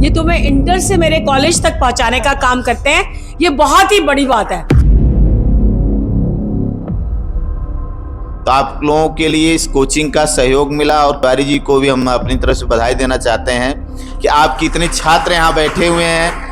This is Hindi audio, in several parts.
ये तुम्हें इंटर से मेरे कॉलेज तक पहुंचाने का काम करते हैं, ये बहुत ही बड़ी बात है। तो आप लोगों के लिए इस कोचिंग का सहयोग मिला और तिवारी जी को भी हम अपनी तरफ से बधाई देना चाहते हैं कि आपके इतने छात्र यहाँ बैठे हुए हैं।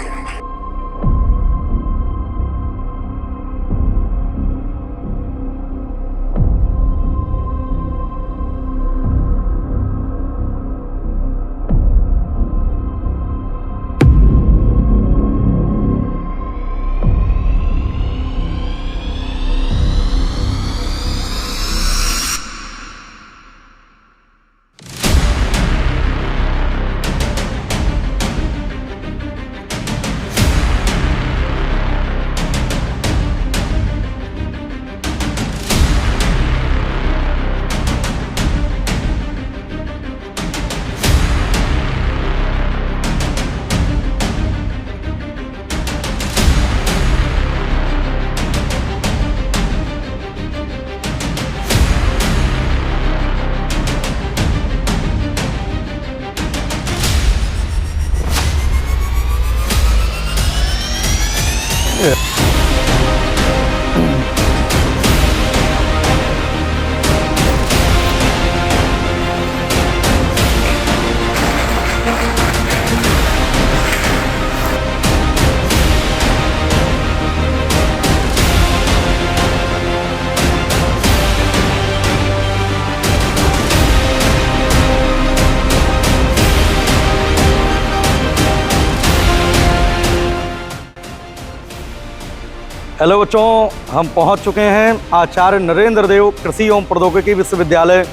हेलो बच्चों, हम पहुंच चुके हैं आचार्य नरेंद्र देव कृषि एवं प्रौद्योगिकी विश्वविद्यालय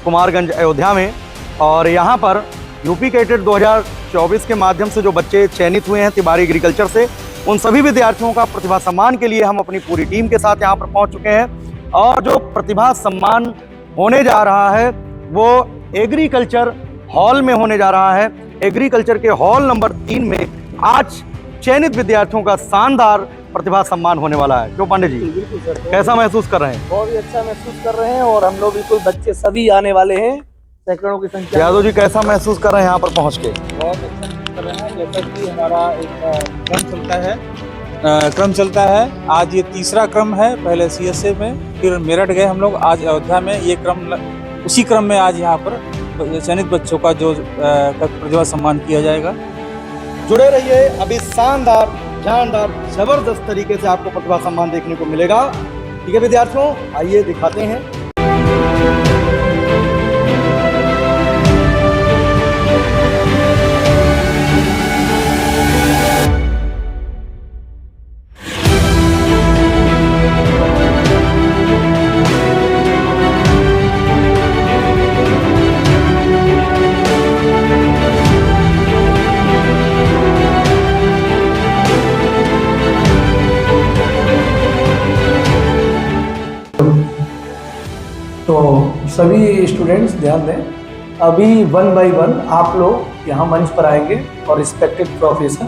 कुमारगंज अयोध्या में। और यहां पर यूपी कैडेट 2024 के माध्यम से जो बच्चे चयनित हुए हैं तिवारी एग्रीकल्चर से, उन सभी विद्यार्थियों का प्रतिभा सम्मान के लिए हम अपनी पूरी टीम के साथ यहां पर पहुंच चुके हैं। और जो प्रतिभा सम्मान होने जा रहा है वो एग्रीकल्चर हॉल में होने जा रहा है। एग्रीकल्चर के हॉल नंबर 3 में आज चयनित विद्यार्थियों का शानदार प्रतिभा सम्मान होने वाला है। क्यों पांडे जी, बिल्कुल सर, कैसा महसूस कर रहे हैं? बहुत ही अच्छा महसूस कर रहे हैं और हम लोग बिल्कुल बच्चे सभी आने वाले हैं, सैकड़ों की संख्या। यादव जी, कैसा महसूस कर रहे हैं यहाँ पर पहुँच के? बहुत अच्छा महसूस कर रहे हैं। जैसा कि हमारा एक क्रम चलता है, आज ये तीसरा क्रम है। पहले CSA में, फिर मेरठ गए हम लोग, आज अयोध्या में। ये क्रम उसी क्रम में आज यहाँ पर चयनित बच्चों का जो प्रतिभा सम्मान किया जाएगा। जुड़े रहिए, अभी शानदार जानदार जबरदस्त तरीके से आपको प्रतिभा सम्मान देखने को मिलेगा। ठीक है विद्यार्थियों, आइए दिखाते हैं। तो सभी स्टूडेंट्स ध्यान दें, अभी 1 बाय 1 आप लोग यहाँ मंच पर आएंगे और रिस्पेक्टेड प्रोफेसर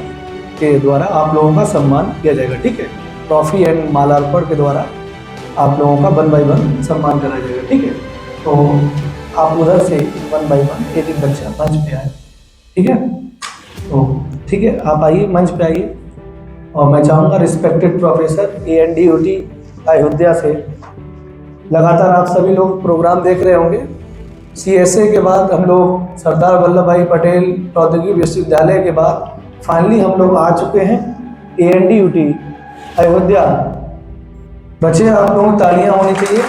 के द्वारा आप लोगों का सम्मान किया जाएगा। ठीक है, ट्रॉफी एंड मालार्पण के द्वारा आप लोगों का 1 बाय 1 सम्मान कराया जाएगा। ठीक है, तो आप उधर से 1 बाय 1 एक बच्चा मंच पे आए। ठीक है, तो ठीक है, आप आइए, मंच पे आइए। और मैं चाहूँगा रिस्पेक्टेड प्रोफेसर ANDUT अयोध्या से, लगातार आप सभी लोग प्रोग्राम देख रहे होंगे। CSA के बाद हम लोग सरदार वल्लभ भाई पटेल प्रौद्योगिकी विश्वविद्यालय के बाद फाइनली हम लोग आ चुके हैं ANDUT अयोध्या। बच्चे, आप लोगों को तालियां होनी चाहिए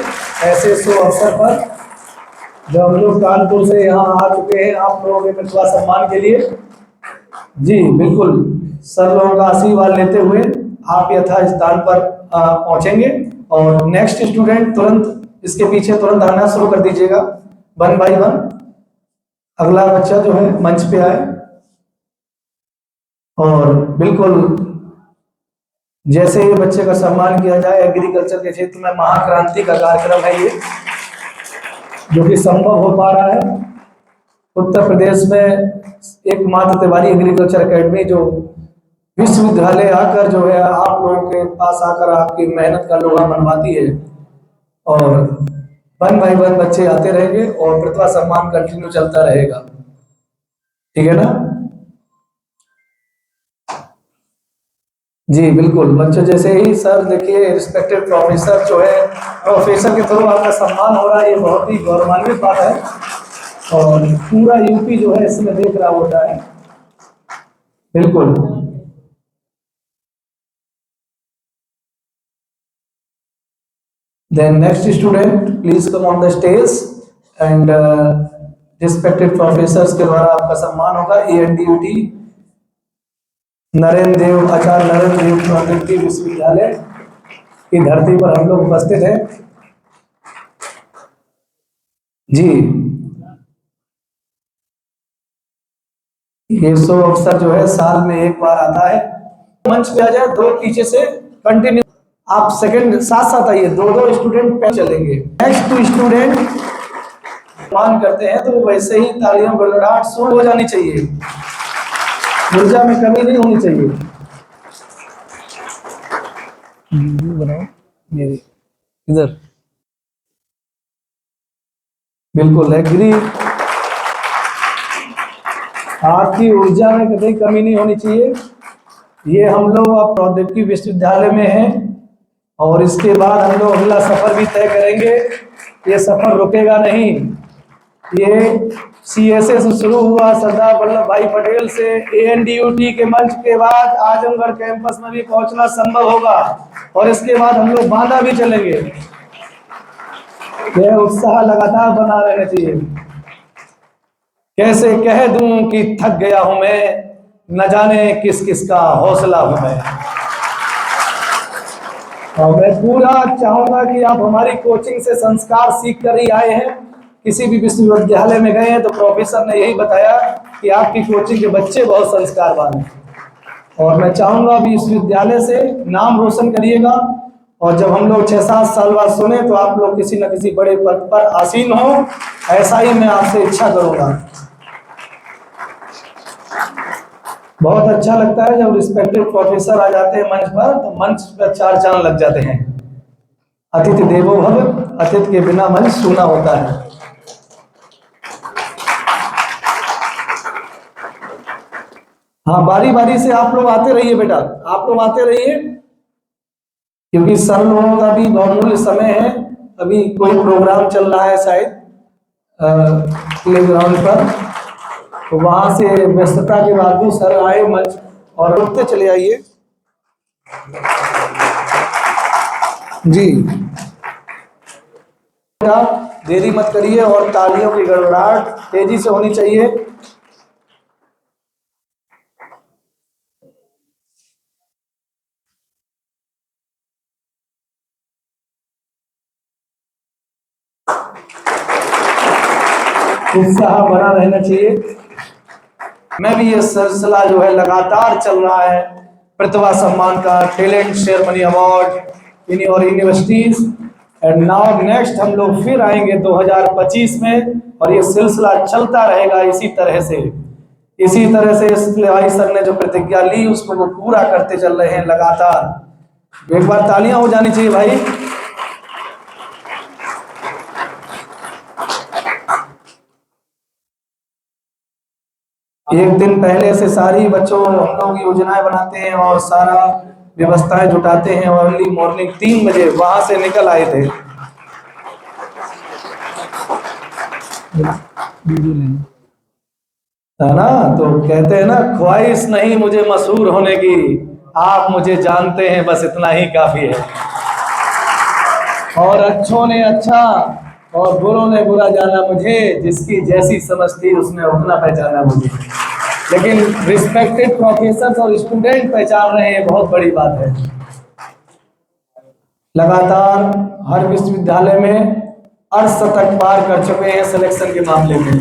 ऐसे शुभ अवसर पर जब हम लोग कानपुर से यहाँ आ चुके हैं आप लोगों के प्रतिभा सम्मान के लिए। जी बिल्कुल, सब लोगों का आशीर्वाद लेते हुए आप यथा स्थान पर पहुंचेंगे। और नेक्स्ट स्टूडेंट तुरंत इसके पीछे तुरंत आना शुरू कर दीजिएगा 1 बाय 1। अगला बच्चा जो है मंच पे आए। और बिल्कुल जैसे ये बच्चे का सम्मान किया जाए, एग्रीकल्चर के क्षेत्र में महाक्रांति का कार्यक्रम है ये, जो कि संभव हो पा रहा है। उत्तर प्रदेश में एकमात्र तिवारी एग्रीकल्चर एकेडमी जो विश्वविद्यालय आकर जो है आप लोगों के पास आकर आपकी मेहनत का लोहा मनवाती है। और 1 बाय 1 बच्चे आते रहेंगे और प्रतिभा सम्मान कंटिन्यू चलता रहेगा। ठीक है ना? जी बिल्कुल बच्चों, जैसे ही सर देखिए रिस्पेक्टेड प्रोफेसर जो है, प्रोफेसर के थ्रू आपका सम्मान हो रहा है, ये बहुत ही गौरवान्वित बात है और पूरा यूपी जो है इसमें देख रहा होता है। बिल्कुल। Then next student please come on the stage and respected professors के द्वारा आपका सम्मान होगा। ANDUT नरेंद्र देव आचार्य नरेंद्र देव प्रौद्योगिकी विश्वविद्यालय की धरती पर हम लोग उपस्थित हैं। जी ये शो अवसर जो है साल में एक बार आता है। मंच पे आ जाए, दो पीछे से कंटिन्यू आप सेकंड साथ साथ आइए, दो स्टूडेंट पे चलेंगे। नेक्स्ट टू स्टूडेंट मान करते हैं तो वैसे ही तालियों गड़गड़ाहट शो हो जानी चाहिए, ऊर्जा में कमी नहीं होनी चाहिए। बनाओ मेरी इधर, बिल्कुल एग्री। आपकी ऊर्जा में कभी कमी नहीं होनी चाहिए। ये हम लोग अब प्रौद्योगिकी विश्वविद्यालय में हैं और इसके बाद हम लोग अगला सफर भी तय करेंगे। ये सफर रुकेगा नहीं। ये CSA से शुरू हुआ, सरदार वल्लभ भाई पटेल से, ANDUT के मंच के बाद आजमगढ़ कैंपस में भी पहुंचना संभव होगा और इसके बाद हम लोग बांदा भी चलेंगे। यह उत्साह लगातार बना रहना चाहिए। कैसे कह दूं कि थक गया हूं मैं, न जाने किस किस का हौसला हूं मैं। और मैं पूरा चाहूंगा कि आप हमारी कोचिंग से संस्कार सीख कर ही आए हैं। किसी भी विश्वविद्यालय में गए हैं तो प्रोफेसर ने यही बताया कि आपकी कोचिंग के बच्चे बहुत संस्कारवान हैं और मैं चाहूंगा भी विश्वविद्यालय से नाम रोशन करिएगा और जब हम लोग 6-7 साल बाद सुने तो आप लोग किसी न किसी बड़े पद पर आसीन हो, ऐसा ही मैं आपसे इच्छा करूंगा। बहुत अच्छा लगता है जब रिस्पेक्टेड प्रोफेसर आ जाते हैं मंच पर, तो मंच पर 4 चांद लग जाते हैं। अतिथि देवो भव, अतिथि के बिना मंच सूना होता है। हाँ, बारी बारी से आप लोग आते रहिए बेटा, आप लोग आते रहिए क्योंकि सर लोगों का भी बहुमूल्य समय है। अभी कोई प्रोग्राम चल रहा है शायद प्लेग्राउंड पर, तो वहां से व्यस्तता के बाद भी सर आए मंच और रुकते चले आइए। जी देरी मत करिए और तालियों की गड़गड़ाहट तेजी से होनी चाहिए। उत्साह बना रहना चाहिए। मैं भी ये सिलसिला जो है लगातार चल रहा है, प्रतिभा सम्मान का, टैलेंट शेरमनी अवार्ड इन और यूनिवर्सिटीज एंड नाउ नेक्स्ट हम लोग फिर आएंगे 2025 में और ये सिलसिला चलता रहेगा इसी तरह से। इसी तरह से भाई सर ने जो प्रतिज्ञा ली उसको वो पूरा करते चल रहे हैं लगातार। एक बार तालियां हो जानी चाहिए भाई। एक दिन पहले से सारी बच्चों हम लोग योजनाएं बनाते हैं और सारा व्यवस्थाएं जुटाते हैं और अर्ली मॉर्निंग 3 बजे वहां से निकल आए थे। है ना, तो कहते हैं ना, ख्वाहिश नहीं मुझे मशहूर होने की, आप मुझे जानते हैं बस इतना ही काफी है। और अच्छों ने अच्छा और बुरों ने बुरा जाना मुझे, जिसकी जैसी समझ थी उसने उतना पहचाना मुझे। लेकिन रिस्पेक्टेड प्रोफेसर और स्टूडेंट पहचान रहे हैं, बहुत बड़ी बात है। लगातार हर विश्वविद्यालय में 68 पार कर चुके हैं सिलेक्शन के मामले में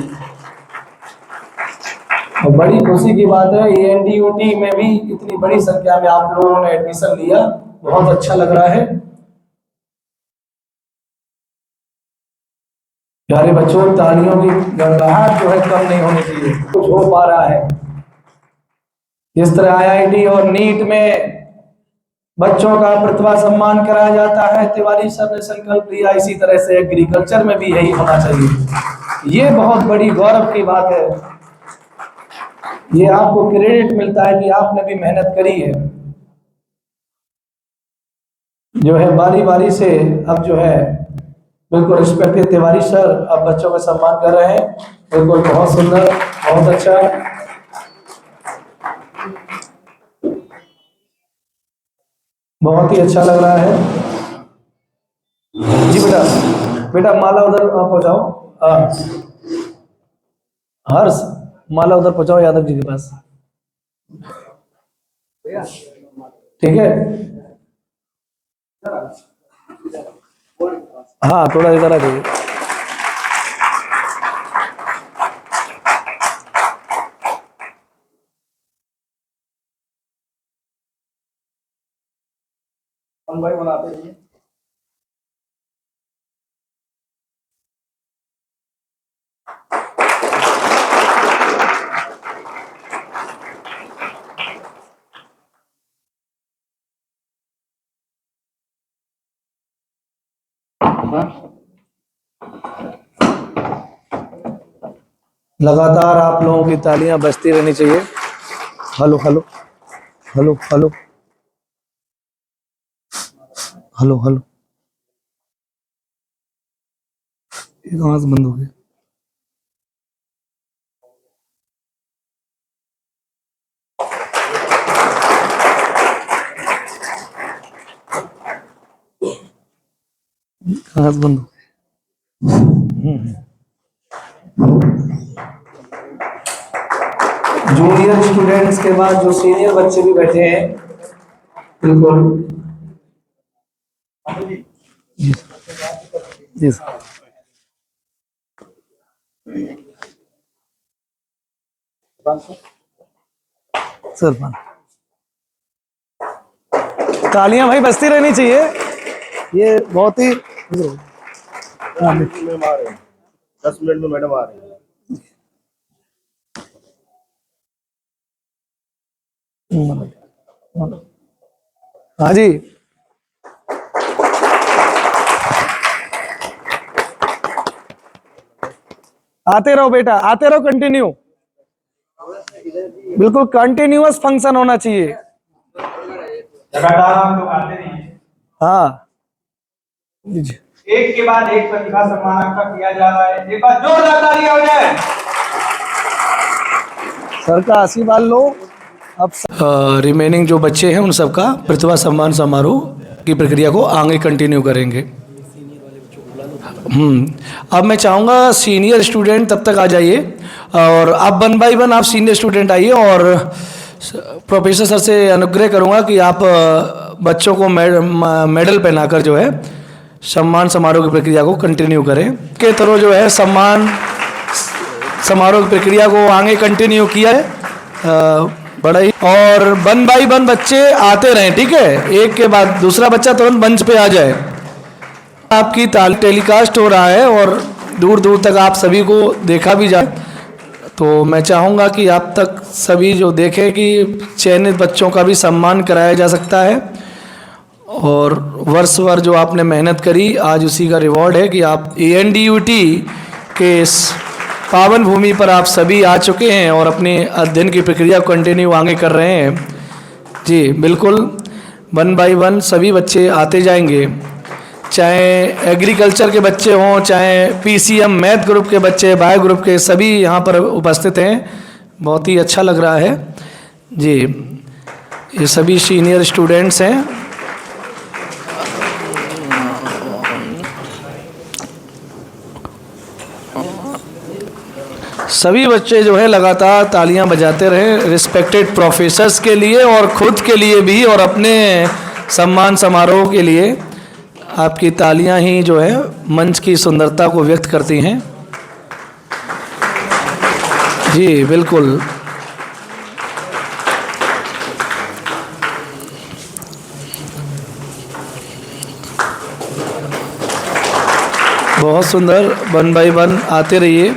और बड़ी खुशी की बात है ANDUT में भी इतनी बड़ी संख्या में आप लोगों ने एडमिशन लिया, बहुत अच्छा लग रहा है। प्यारे बच्चों, तालियों की गड़गड़ाहट जो है कम नहीं होनी चाहिए। कुछ हो पा रहा है। जिस तरह IIT और नीट में बच्चों का प्रतिभा सम्मान कराया जाता है, तिवारी सर ने संकल्प लिया, इसी तरह से एग्रीकल्चर में भी यही होना चाहिए। ये बहुत बड़ी गौरव की बात है। ये आपको क्रेडिट मिलता है कि आपने भी मेहनत करी है। जो है बारी बारी से अब जो है बिल्कुल रिस्पेक्टेड तिवारी सर अब बच्चों का सम्मान कर रहे हैं। बिल्कुल बहुत सुंदर, बहुत अच्छा। बहुत ही अच्छा लग रहा है जी। बेटा बेटा माला उधर पहुंचाओ। हर्ष माला उधर पहुंचाओ यादव जी के पास, ठीक है। हाँ थोड़ा इधर आ जाइए। भाई बनाते हैं। लगातार आप लोगों की तालियां बजती रहनी चाहिए। Hello hello hello hello hello hello, एक आवाज बंद हो गई। आवाज बंद हो गई। जूनियर स्टूडेंट्स के बाद जो सीनियर बच्चे भी बैठे हैं, बिल्कुल जी सर। तालियां भाई बजती रहनी चाहिए, ये बहुत ही 10 मिनट में मैडम आ रही है। हाँ जी। आते रहो बेटा, आते रहो, कंटिन्यू, बिल्कुल कंटिन्यूअस फंक्शन होना चाहिए। लगातार हम लोग आते रहिए। हाँ एक के बाद एक प्रतिभा सम्मान आपका किया जा रहा है। एक बार जोरदार तालियां हो जाए। सर का आशीर्वाद लो। अब रिमेनिंग जो बच्चे हैं उन सबका प्रतिभा सम्मान समारोह की प्रक्रिया को आगे कंटिन्यू करेंगे। अब मैं चाहूँगा सीनियर स्टूडेंट तब तक आ जाइए, और अब 1 बाय 1 आप सीनियर स्टूडेंट आइए, और प्रोफेसर सर से अनुग्रह करूँगा कि आप बच्चों को मेडल पहनाकर जो है सम्मान समारोह की प्रक्रिया को कंटिन्यू करें। के तरह जो है सम्मान समारोह की प्रक्रिया को आगे कंटिन्यू किया है बड़ा ही। और 1 बाय 1 बच्चे आते रहें, ठीक है। एक के बाद दूसरा बच्चा तुरंत मंच पे आ जाए। आपकी टेलीकास्ट हो रहा है और दूर दूर तक आप सभी को देखा भी जाए, तो मैं चाहूँगा कि आप तक सभी जो देखें कि चयनित बच्चों का भी सम्मान कराया जा सकता है। और वर्ष भर जो आपने मेहनत करी, आज उसी का रिवॉर्ड है कि आप ANDUT के इस पावन भूमि पर आप सभी आ चुके हैं और अपने अध्ययन की प्रक्रिया कंटिन्यू आगे कर रहे हैं। जी बिल्कुल, 1 बाय 1 सभी बच्चे आते जाएंगे, चाहे एग्रीकल्चर के बच्चे हों, चाहे PCM मैथ ग्रुप के बच्चे, बायो ग्रुप के, सभी यहाँ पर उपस्थित हैं। बहुत ही अच्छा लग रहा है जी। ये सभी सीनियर स्टूडेंट्स हैं। सभी बच्चे जो है लगातार तालियां बजाते रहे रिस्पेक्टेड प्रोफेसर्स के लिए और खुद के लिए भी, और अपने सम्मान समारोह के लिए। आपकी तालियां ही जो है मंच की सुंदरता को व्यक्त करती हैं। जी बिल्कुल, बहुत सुंदर। 1 बाय 1 आते रहिए।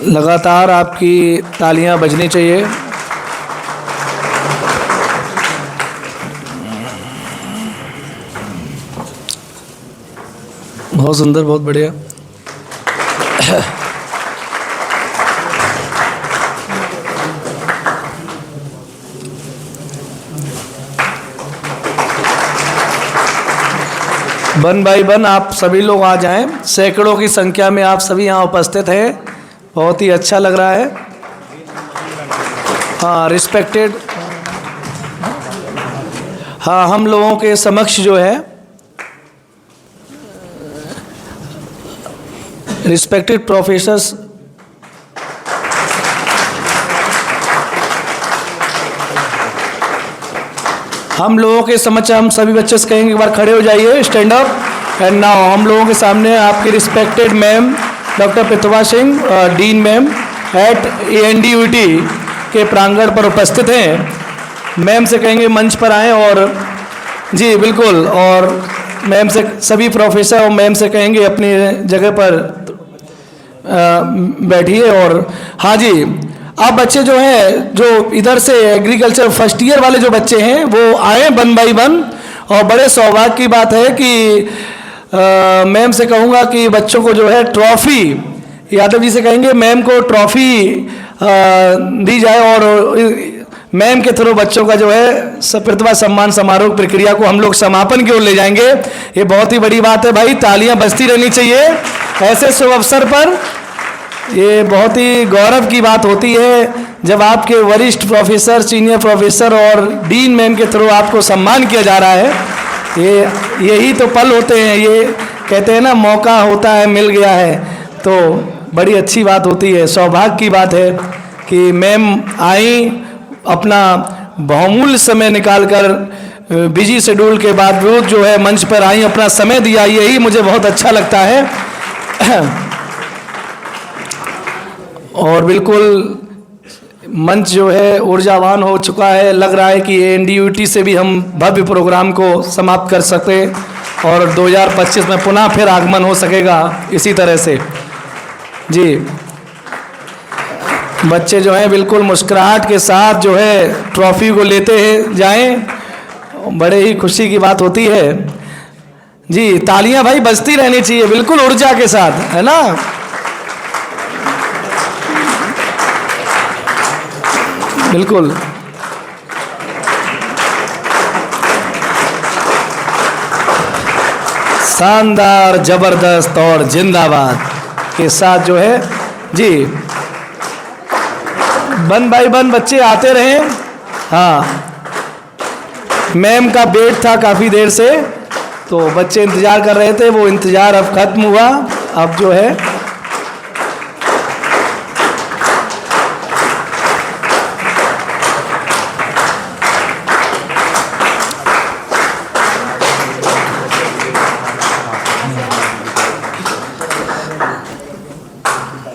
लगातार आपकी तालियां बजनी चाहिए। बहुत सुंदर, बहुत बढ़िया। वन बाई वन आप सभी लोग आ जाएं, सैकड़ों की संख्या में आप सभी यहाँ उपस्थित हैं, बहुत ही अच्छा लग रहा है। हाँ, रिस्पेक्टेड, हाँ, हम लोगों के समक्ष जो है रिस्पेक्टेड प्रोफेसर्स, हम लोगों के समक्ष हम सभी बच्चे से कहेंगे एक बार खड़े हो जाइए, स्टैंड अप एंड नाउ। हम लोगों के सामने आपकी respected ma'am doctor Pratibha Singh, dean ma'am at ANDUT के प्रांगण पर उपस्थित हैं। मैम से कहेंगे मंच पर आएँ और जी बिल्कुल, और मैम से सभी प्रोफेसर और मैम से कहेंगे अपनी जगह पर बैठिए। और हाँ जी, आप बच्चे जो हैं, जो इधर से एग्रीकल्चर फर्स्ट ईयर वाले जो बच्चे हैं वो आए वन बाई वन। और बड़े सौभाग्य की बात है कि मैम से कहूँगा कि बच्चों को जो है ट्रॉफ़ी, यादव जी से कहेंगे मैम को ट्रॉफ़ी दी जाए और मैम के थ्रू बच्चों का जो है प्रतिभा सम्मान समारोह प्रक्रिया को हम लोग समापन की ओर ले जाएंगे। ये बहुत ही बड़ी बात है भाई, तालियां बजती रहनी चाहिए ऐसे शुभ अवसर पर। ये बहुत ही गौरव की बात होती है जब आपके वरिष्ठ प्रोफेसर, सीनियर प्रोफेसर और डीन मैम के थ्रू आपको सम्मान किया जा रहा है। यही तो पल होते हैं, ये कहते हैं ना मौका होता है मिल गया है, तो बड़ी अच्छी बात होती है। सौभाग्य की बात है कि मैम आई, अपना बहुमूल्य समय निकालकर बिजी शेड्यूल के बावजूद जो है मंच पर आई, अपना समय दिया, यही मुझे बहुत अच्छा लगता है। और बिल्कुल मंच जो है ऊर्जावान हो चुका है, लग रहा है कि ANDUT से भी हम भव्य प्रोग्राम को समाप्त कर सकते और 2025 में पुनः फिर आगमन हो सकेगा इसी तरह से। जी, बच्चे जो हैं बिल्कुल मुस्कुराहट के साथ जो है ट्रॉफी को लेते हैं जाएं, बड़े ही खुशी की बात होती है। जी, तालियां भाई बजती रहनी चाहिए बिल्कुल ऊर्जा के साथ, है ना। बिल्कुल शानदार, जबरदस्त और जिंदाबाद के साथ जो है जी वन बाई वन बच्चे आते रहे। हाँ, मैम का वेट था काफ़ी देर से, तो बच्चे इंतज़ार कर रहे थे, वो इंतज़ार अब ख़त्म हुआ। अब जो है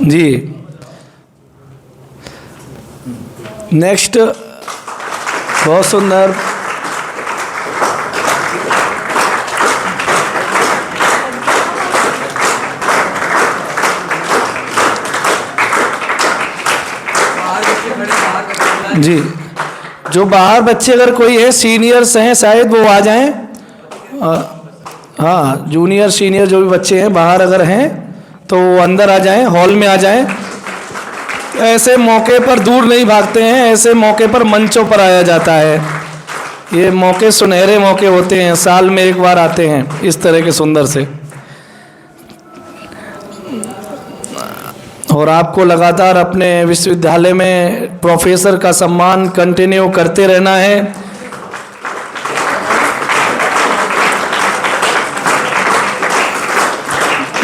जी नेक्स्ट, बहुत सुंदर, जी जो बाहर बच्चे अगर कोई है, सीनियर्स हैं शायद, वो आ जाएं। हाँ, जूनियर सीनियर जो भी बच्चे हैं बाहर अगर हैं तो वो अंदर आ जाएं, हॉल में आ जाएं। ऐसे मौके पर दूर नहीं भागते हैं, ऐसे मौके पर मंचों पर आया जाता है। ये मौके सुनहरे मौके होते हैं, साल में एक बार आते हैं इस तरह के सुंदर से। और आपको लगातार अपने विश्वविद्यालय में प्रोफेसर का सम्मान कंटिन्यू करते रहना है।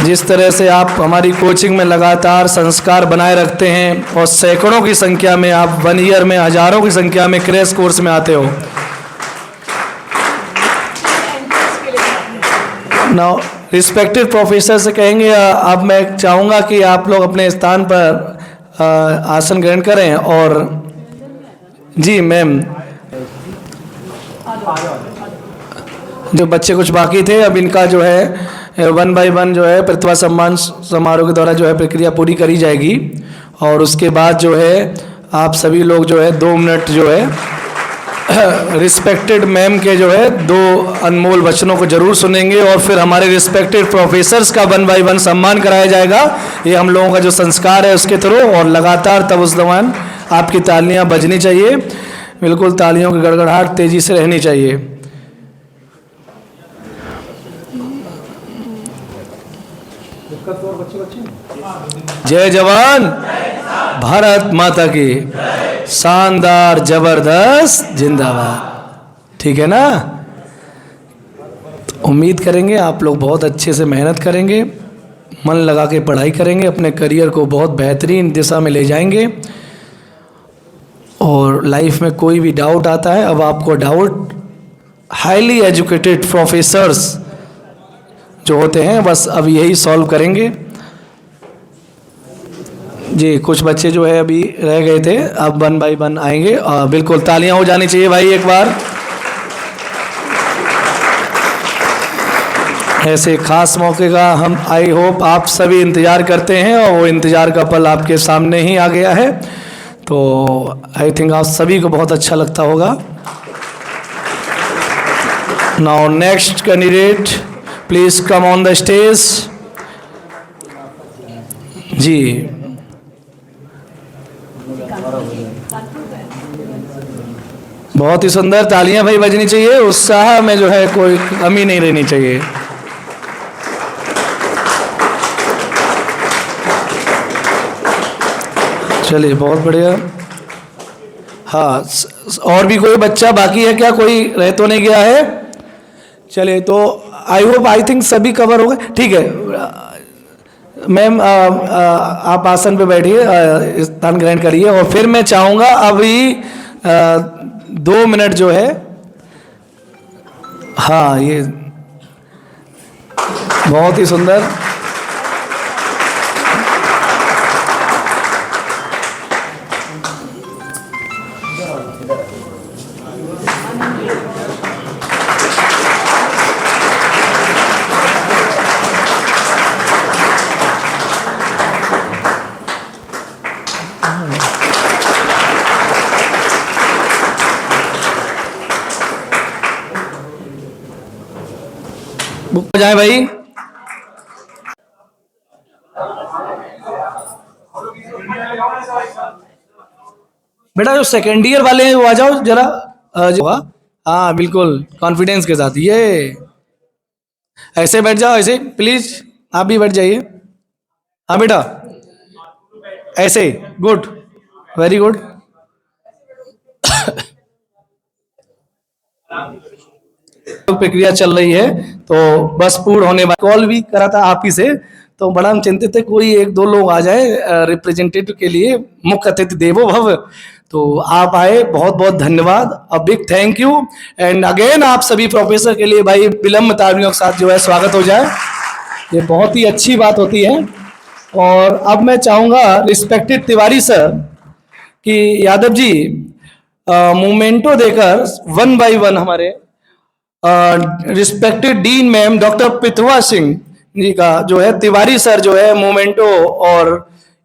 जिस तरह से आप हमारी कोचिंग में लगातार संस्कार बनाए रखते हैं और सैकड़ों की संख्या में आप 1 ईयर में हजारों की संख्या में क्रैश कोर्स में आते हो। नाउ रिस्पेक्टेड प्रोफेसर से कहेंगे, अब मैं चाहूँगा कि आप लोग अपने स्थान पर आसन ग्रहण करें। और जी मैम, जो बच्चे कुछ बाकी थे अब इनका जो है 1 बाई 1 जो है प्रतिभा सम्मान समारोह के द्वारा जो है प्रक्रिया पूरी करी जाएगी। और उसके बाद जो है आप सभी लोग जो है 2 मिनट जो है रिस्पेक्टेड मैम के जो है 2 अनमोल वचनों को जरूर सुनेंगे और फिर हमारे रिस्पेक्टेड प्रोफेसर्स का 1 बाय 1 सम्मान कराया जाएगा। ये हम लोगों का जो संस्कार है उसके थ्रू, और लगातार तब उस दौरान आपकी तालियां बजनी चाहिए, बिल्कुल तालियों की गड़गड़ाहट तेजी से रहनी चाहिए। जय जवान, भारत माता की, शानदार जबरदस्त जिंदाबाद। ठीक है ना? उम्मीद करेंगे आप लोग बहुत अच्छे से मेहनत करेंगे, मन लगा के पढ़ाई करेंगे, अपने करियर को बहुत बेहतरीन दिशा में ले जाएंगे। और लाइफ में कोई भी डाउट आता है, अब आपको डाउट हाईली एजुकेटेड प्रोफेसर्स जो होते हैं बस अब यही सॉल्व करेंगे। जी कुछ बच्चे जो है अभी रह गए थे, अब 1 बाय 1 आएंगे। बिल्कुल तालियां हो जानी चाहिए भाई एक बार। ऐसे खास मौके का हम आई होप आप सभी इंतज़ार करते हैं और वो इंतज़ार का पल आपके सामने ही आ गया है, तो आई थिंक आप सभी को बहुत अच्छा लगता होगा। Now next candidate please come on the stage. जी बहुत ही सुंदर, तालियां भाई बजनी चाहिए, उत्साह में जो है कोई कमी नहीं रहनी चाहिए। चलिए बहुत बढ़िया। हाँ और भी कोई बच्चा बाकी है क्या? कोई रह तो नहीं गया है? चलिए तो आई होप आई थिंक सभी कवर हो गए। ठीक है मैम, आप आसन पे बैठिए, स्थान ग्रहण करिए और फिर मैं चाहूँगा अभी 2 मिनट जो है, हाँ ये बहुत ही सुंदर। बुक हो जाए भाई। बेटा जो सेकेंड ईयर वाले हैं वो आ जाओ जरा, जो हाँ बिल्कुल कॉन्फिडेंस के साथ। ये ऐसे बैठ जाओ, ऐसे प्लीज आप भी बैठ जाइए। हाँ बेटा ऐसे, गुड, वेरी गुड। प्रक्रिया चल रही है तो बस पूर्ण होने बाद कॉल भी करा था आप ही से, तो बड़ा हम चिंतित थे कोई 1-2 लोग आ जाए रिप्रेजेंटेटिव के लिए, मुख्य अतिथि देवो भव। तो आप आए, बहुत बहुत धन्यवाद, a big thank you. And again आप सभी प्रोफेसर के लिए भाई विलम्ब तालियों के साथ जो है स्वागत हो जाए, ये बहुत ही अच्छी बात होती है। और अब मैं चाहूँगा रिस्पेक्टेड तिवारी सर कि यादव जी मोमेंटो देकर 1 बाय 1 हमारे respected dean ma'am doctor Prithva Singh ji का जो है तिवारी सर जो है मोमेंटो और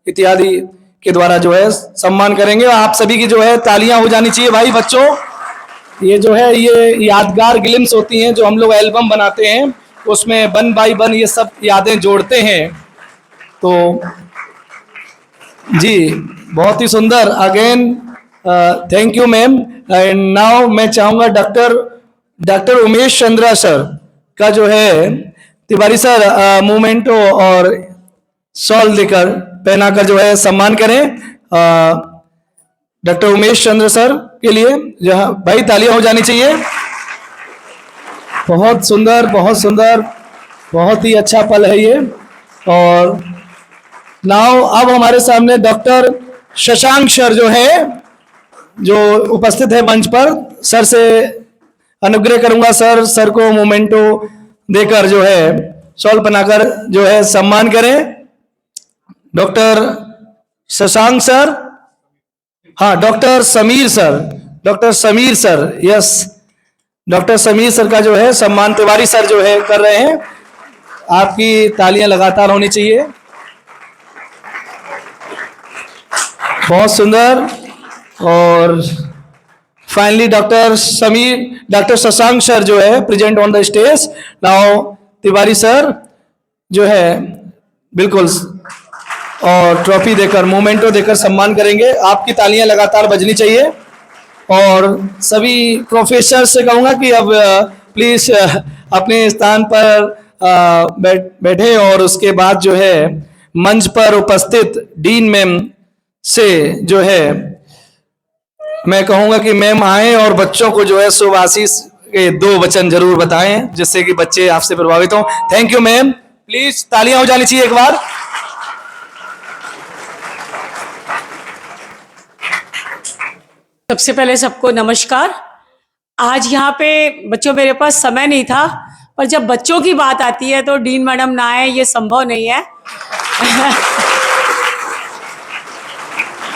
इत्यादि के द्वारा जो है सम्मान करेंगे। आप सभी की जो है तालियां हो जानी चाहिए भाई बच्चों। ये जो है ये यादगार ग्लिम्स होती हैं जो हम लोग एल्बम बनाते हैं, उसमें 1 बाय 1 ये सब यादें जोड़ते हैं। तो जी बहुत ही सुंदर, again thank you ma'am. And now मैं चाहूँगा डॉक्टर उमेश चंद्रा सर का जो है तिवारी सर मोमेंटो और शॉल देकर पहनाकर जो है सम्मान करें। डॉक्टर उमेश चंद्र सर के लिए जहाँ भाई तालियां हो जानी चाहिए। बहुत सुंदर, बहुत सुंदर, बहुत ही अच्छा पल है ये। और नाउ अब हमारे सामने डॉक्टर शशांक सर जो है जो उपस्थित है मंच पर, सर से अनुग्रह करूंगा सर को मोमेंटो देकर जो है शॉल पहनाकर जो है सम्मान करें। डॉक्टर शशांक सर, हाँ doctor Sameer sir, yes doctor Sameer sir का जो है सम्मान तिवारी सर जो है कर रहे हैं। आपकी तालियां लगातार होनी चाहिए। बहुत सुंदर। और Finally, Dr. Shashank sir जो है present on the stage. Now Tiwari sir जो है बिल्कुल और ट्रॉफी देकर मोमेंटो देकर सम्मान करेंगे। आपकी तालियां लगातार बजनी चाहिए और सभी प्रोफेसर से कहूंगा कि अब प्लीज अपने स्थान पर बैठे और उसके बाद जो है मंच पर उपस्थित डीन मैम से जो है मैं कहूंगा कि मैम आए और बच्चों को जो है शुभ आशीष के 2 वचन जरूर बताएं जिससे कि बच्चे आपसे प्रभावित हों। थैंक यू मैम, प्लीज तालियां हो जानी चाहिए एक बार। सबसे पहले सबको नमस्कार। आज यहाँ पे बच्चों मेरे पास समय नहीं था, पर जब बच्चों की बात आती है तो डीन मैडम ना आए ये संभव नहीं है।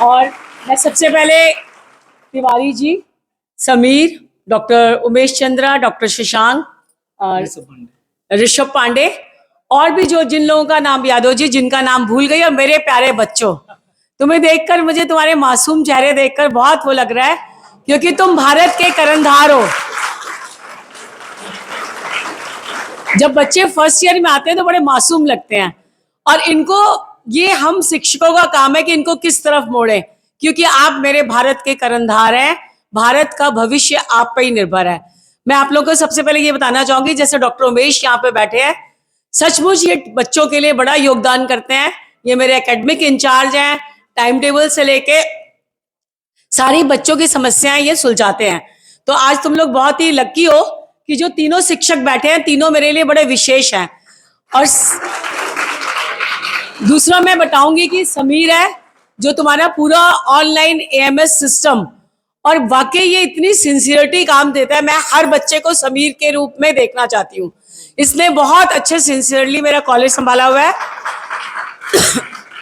और मैं सबसे पहले तिवारी जी, समीर, डॉक्टर उमेश चंद्रा, डॉक्टर शशांक और ऋषभ पांडे और भी जो जिन लोगों का नाम याद हो जी, जिनका नाम भूल गई, और मेरे प्यारे बच्चों, तुम्हें देखकर मुझे तुम्हारे मासूम चेहरे देखकर बहुत वो लग रहा है क्योंकि तुम भारत के कर्णधार हो। जब बच्चे फर्स्ट ईयर में आते हैं तो बड़े मासूम लगते हैं और इनको ये हम शिक्षकों का काम है कि इनको किस तरफ मोड़े, क्योंकि आप मेरे भारत के कर्णधार हैं। भारत का भविष्य आप पे ही निर्भर है। मैं आप लोगों को सबसे पहले ये बताना चाहूंगी, जैसे डॉक्टर उमेश यहाँ पे बैठे हैं, सचमुच ये बच्चों के लिए बड़ा योगदान करते हैं। ये मेरे एकेडमिक इंचार्ज हैं, टाइम टेबल से लेके सारी बच्चों की समस्याएं ये सुलझाते हैं। तो आज तुम लोग बहुत ही लकी हो कि जो तीनों शिक्षक बैठे हैं, तीनों मेरे लिए बड़े विशेष हैं। और दूसरा मैं बताऊंगी कि समीर है जो तुम्हारा पूरा ऑनलाइन एएमएस सिस्टम, और वाकई ये इतनी सिंसियरिटी काम देता है। मैं हर बच्चे को समीर के रूप में देखना चाहती हूँ। इसने बहुत अच्छे सिंसियरली मेरा कॉलेज संभाला हुआ है।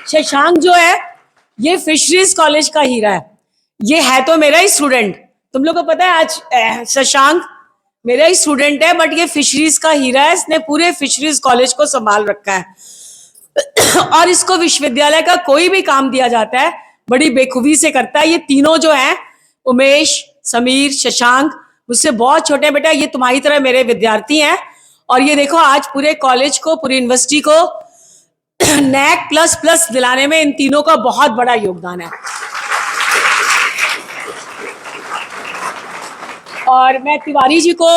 शशांक जो है ये फिशरीज कॉलेज का हीरा है। ये है तो मेरा ही स्टूडेंट, तुम लोग को पता है आज शशांक मेरा ही स्टूडेंट है, बट ये फिशरीज का हीरा है। इसने पूरे फिशरीज कॉलेज को संभाल रखा है और इसको विश्वविद्यालय का कोई भी काम दिया जाता है बड़ी बेखूबी से करता है। ये तीनों जो हैं, उमेश, समीर, शशांक, मुझसे बहुत छोटे बेटा, ये तुम्हारी तरह मेरे विद्यार्थी हैं। और ये देखो आज पूरे कॉलेज को, पूरी यूनिवर्सिटी को नैक प्लस दिलाने में इन तीनों का बहुत बड़ा योगदान है। और मैं तिवारी जी को,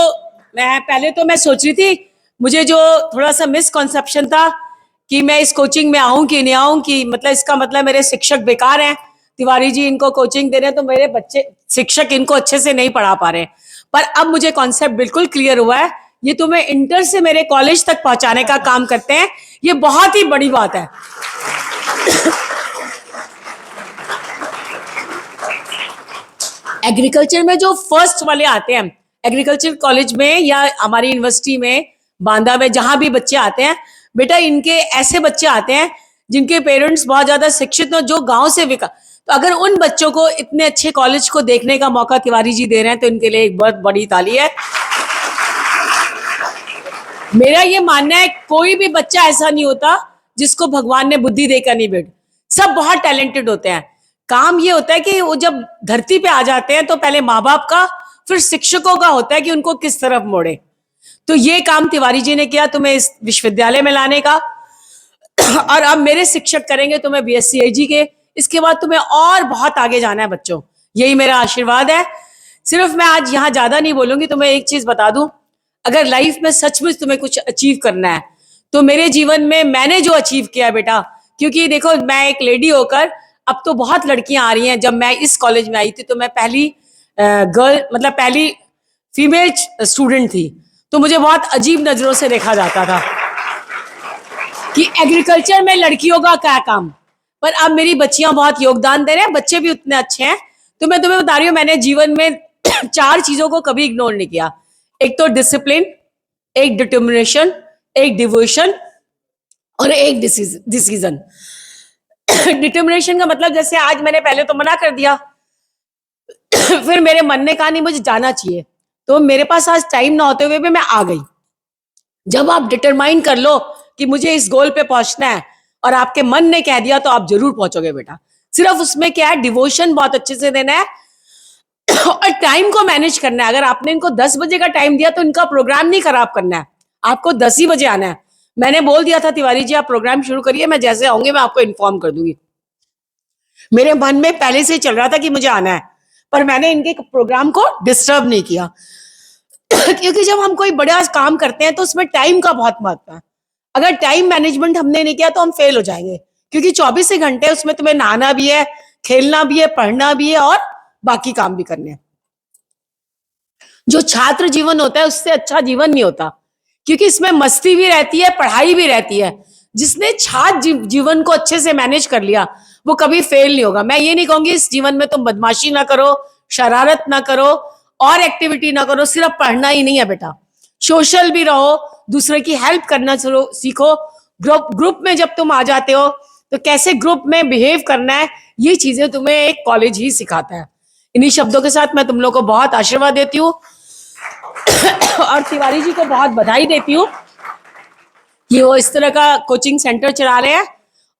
मैं पहले तो मैं सोच रही थी, मुझे जो थोड़ा सा मिसकॉन्सेप्शन था कि मैं इस कोचिंग में आऊं कि नहीं आऊं, कि मतलब इसका मतलब मेरे शिक्षक बेकार हैं, तिवारी जी इनको कोचिंग दे रहे हैं तो मेरे बच्चे शिक्षक इनको अच्छे से नहीं पढ़ा पा रहे। पर अब मुझे कॉन्सेप्ट बिल्कुल क्लियर हुआ है। ये तुम्हें इंटर से मेरे कॉलेज तक पहुंचाने का काम करते हैं, ये बहुत ही बड़ी बात है। एग्रीकल्चर में जो फर्स्ट वाले आते हैं, एग्रीकल्चर कॉलेज में या हमारी यूनिवर्सिटी में, बांदा में, जहां भी बच्चे आते हैं बेटा, इनके ऐसे बच्चे आते हैं जिनके पेरेंट्स बहुत ज्यादा शिक्षित हो, जो गांव से तो अगर उन बच्चों को इतने अच्छे कॉलेज को देखने का मौका तिवारी जी दे रहे हैं तो इनके लिए एक बहुत बड़ी ताली है। मेरा ये मानना है कोई भी बच्चा ऐसा नहीं होता जिसको भगवान ने बुद्धि देकर नहीं भेजा। सब बहुत टैलेंटेड होते हैं। काम ये होता है कि वो जब धरती पे आ जाते हैं तो पहले माँ बाप का, फिर शिक्षकों का होता है कि उनको किस तरफ मोड़े। तो ये काम तिवारी जी ने किया तुम्हें इस विश्वविद्यालय में लाने का, और अब मेरे शिक्षक करेंगे तुम्हें बीएससी एजी के। इसके बाद तुम्हें और बहुत आगे जाना है बच्चों, यही मेरा आशीर्वाद है। सिर्फ मैं आज यहाँ ज्यादा नहीं बोलूंगी, तुम्हें एक चीज बता दूं, अगर लाइफ में सचमुच तुम्हें कुछ अचीव करना है तो मेरे जीवन में मैंने जो अचीव किया है बेटा, क्योंकि देखो मैं एक लेडी होकर, अब तो बहुत लड़कियां आ रही हैं, जब मैं इस कॉलेज में आई थी तो मैं पहली गर्ल, मतलब पहली फीमेल स्टूडेंट थी, तो मुझे बहुत अजीब नजरों से देखा जाता था कि एग्रीकल्चर में लड़कियों का क्या काम। पर अब मेरी बच्चियां बहुत योगदान दे रहे हैं, बच्चे भी उतने अच्छे हैं। तो मैं तुम्हें बता रही हूँ, मैंने जीवन में 4 चीजों को कभी इग्नोर नहीं किया। एक तो डिसिप्लिन, एक डिटर्मिनेशन, एक डिवोशन और एक डिसीजन। डिटर्मिनेशन का मतलब जैसे आज मैंने पहले तो मना कर दिया, फिर मेरे मन ने कहा नहीं मुझे जाना चाहिए, तो मेरे पास आज टाइम ना होते हुए भी मैं आ गई। जब आप डिटरमाइन कर लो कि मुझे इस गोल पे पहुंचना है और आपके मन ने कह दिया तो आप जरूर पहुंचोगे बेटा। सिर्फ उसमें क्या है, डिवोशन बहुत अच्छे से देना है और टाइम को मैनेज करना है। अगर आपने इनको 10 बजे का टाइम दिया तो इनका प्रोग्राम नहीं खराब करना है, आपको 10 ही बजे आना है। मैंने बोल दिया था तिवारी जी आप प्रोग्राम शुरू करिए, मैं जैसे आऊंगी मैं आपको इन्फॉर्म कर दूंगी। मेरे मन में पहले से चल रहा था कि मुझे आना है, पर मैंने इनके प्रोग्राम को डिस्टर्ब नहीं किया क्योंकि जब हम कोई बड़ा काम करते हैं तो उसमें टाइम का बहुत महत्व है। अगर टाइम मैनेजमेंट हमने नहीं किया तो हम फेल हो जाएंगे, क्योंकि 24 घंटे उसमें तुम्हें नहाना भी है, खेलना भी है, पढ़ना भी है और बाकी काम भी करने हैं। जो छात्र जीवन होता है उससे अच्छा जीवन नहीं होता, क्योंकि इसमें मस्ती भी रहती है, पढ़ाई भी रहती है। जिसने छात्र जीवन को अच्छे से मैनेज कर लिया वो कभी फेल नहीं होगा। मैं ये नहीं कहूंगी इस जीवन में तुम बदमाशी ना करो, शरारत ना करो और एक्टिविटी ना करो, सिर्फ पढ़ना ही नहीं है बेटा, सोशल भी रहो, दूसरे की हेल्प करना सीखो। ग्रुप में जब तुम आ जाते हो तो कैसे ग्रुप में बिहेव करना है, ये चीजें तुम्हें एक कॉलेज ही सिखाता है। इन्हीं शब्दों के साथ मैं तुम लोग को बहुत आशीर्वाद देती हूँ और तिवारी जी को बहुत बधाई देती हूँ कि वो इस तरह का कोचिंग सेंटर चला रहे हैं।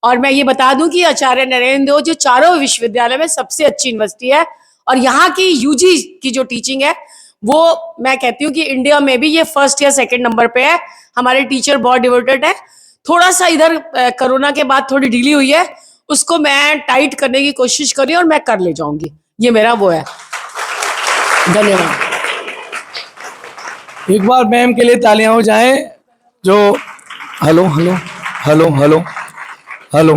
और मैं ये बता दूं कि आचार्य नरेंद्र देव जो चारों विश्वविद्यालय में सबसे अच्छी यूनिवर्सिटी है और यहाँ की यूजी की जो टीचिंग है वो मैं कहती हूँ कि इंडिया में भी ये फर्स्ट या सेकंड नंबर पे है। हमारे टीचर बहुत डिवोटेड है। थोड़ा सा इधर कोरोना के बाद थोड़ी ढीली हुई है, उसको मैं टाइट करने की कोशिश करी और मैं कर ले जाऊंगी, ये मेरा वो है। धन्यवाद। एक बार मैम के लिए तालियां हो जाएं जो hello hello hello hello hello.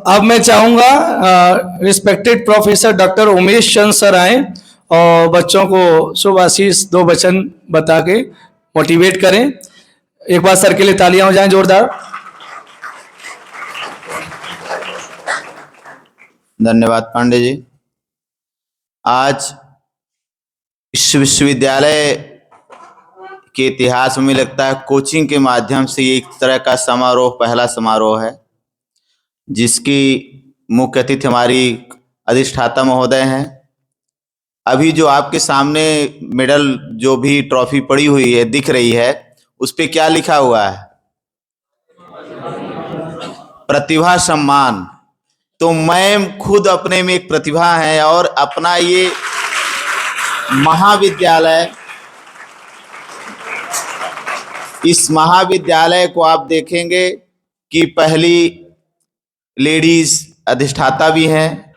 अब मैं चाहूंगा रिस्पेक्टेड प्रोफेसर डॉक्टर उमेश चंद सर आए और बच्चों को शुभ आशीष 2 वचन बता के मोटिवेट करें। एक बार सर के लिए तालियां हो जाएं जोरदार। धन्यवाद पांडे जी। आज इस विश्वविद्यालय के इतिहास में लगता है कोचिंग के माध्यम से ये एक तरह का समारोह, पहला समारोह है जिसकी मुख्य अतिथि हमारी अधिष्ठाता महोदय हैं। अभी जो आपके सामने मेडल जो भी ट्रॉफी पड़ी हुई है दिख रही है, उस पे क्या लिखा हुआ है? प्रतिभा सम्मान। तो मैम खुद अपने में एक प्रतिभा है और अपना ये महाविद्यालय, इस महाविद्यालय को आप देखेंगे कि पहली लेडीज अधिष्ठाता भी हैं,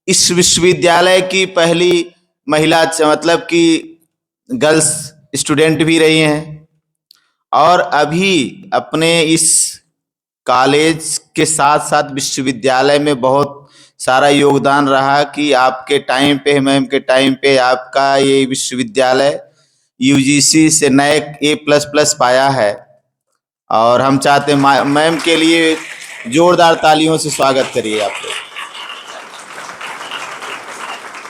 इस विश्वविद्यालय की पहली महिला मतलब कि गर्ल्स स्टूडेंट भी रही हैं और अभी अपने इस कॉलेज के साथ साथ विश्वविद्यालय में बहुत सारा योगदान रहा कि आपके टाइम पे, मैम के टाइम पे आपका ये विश्वविद्यालय यूजीसी से नए A++ पाया है। और हम चाहते हैं मैम के लिए जोरदार तालियों से स्वागत करिए आप लोग।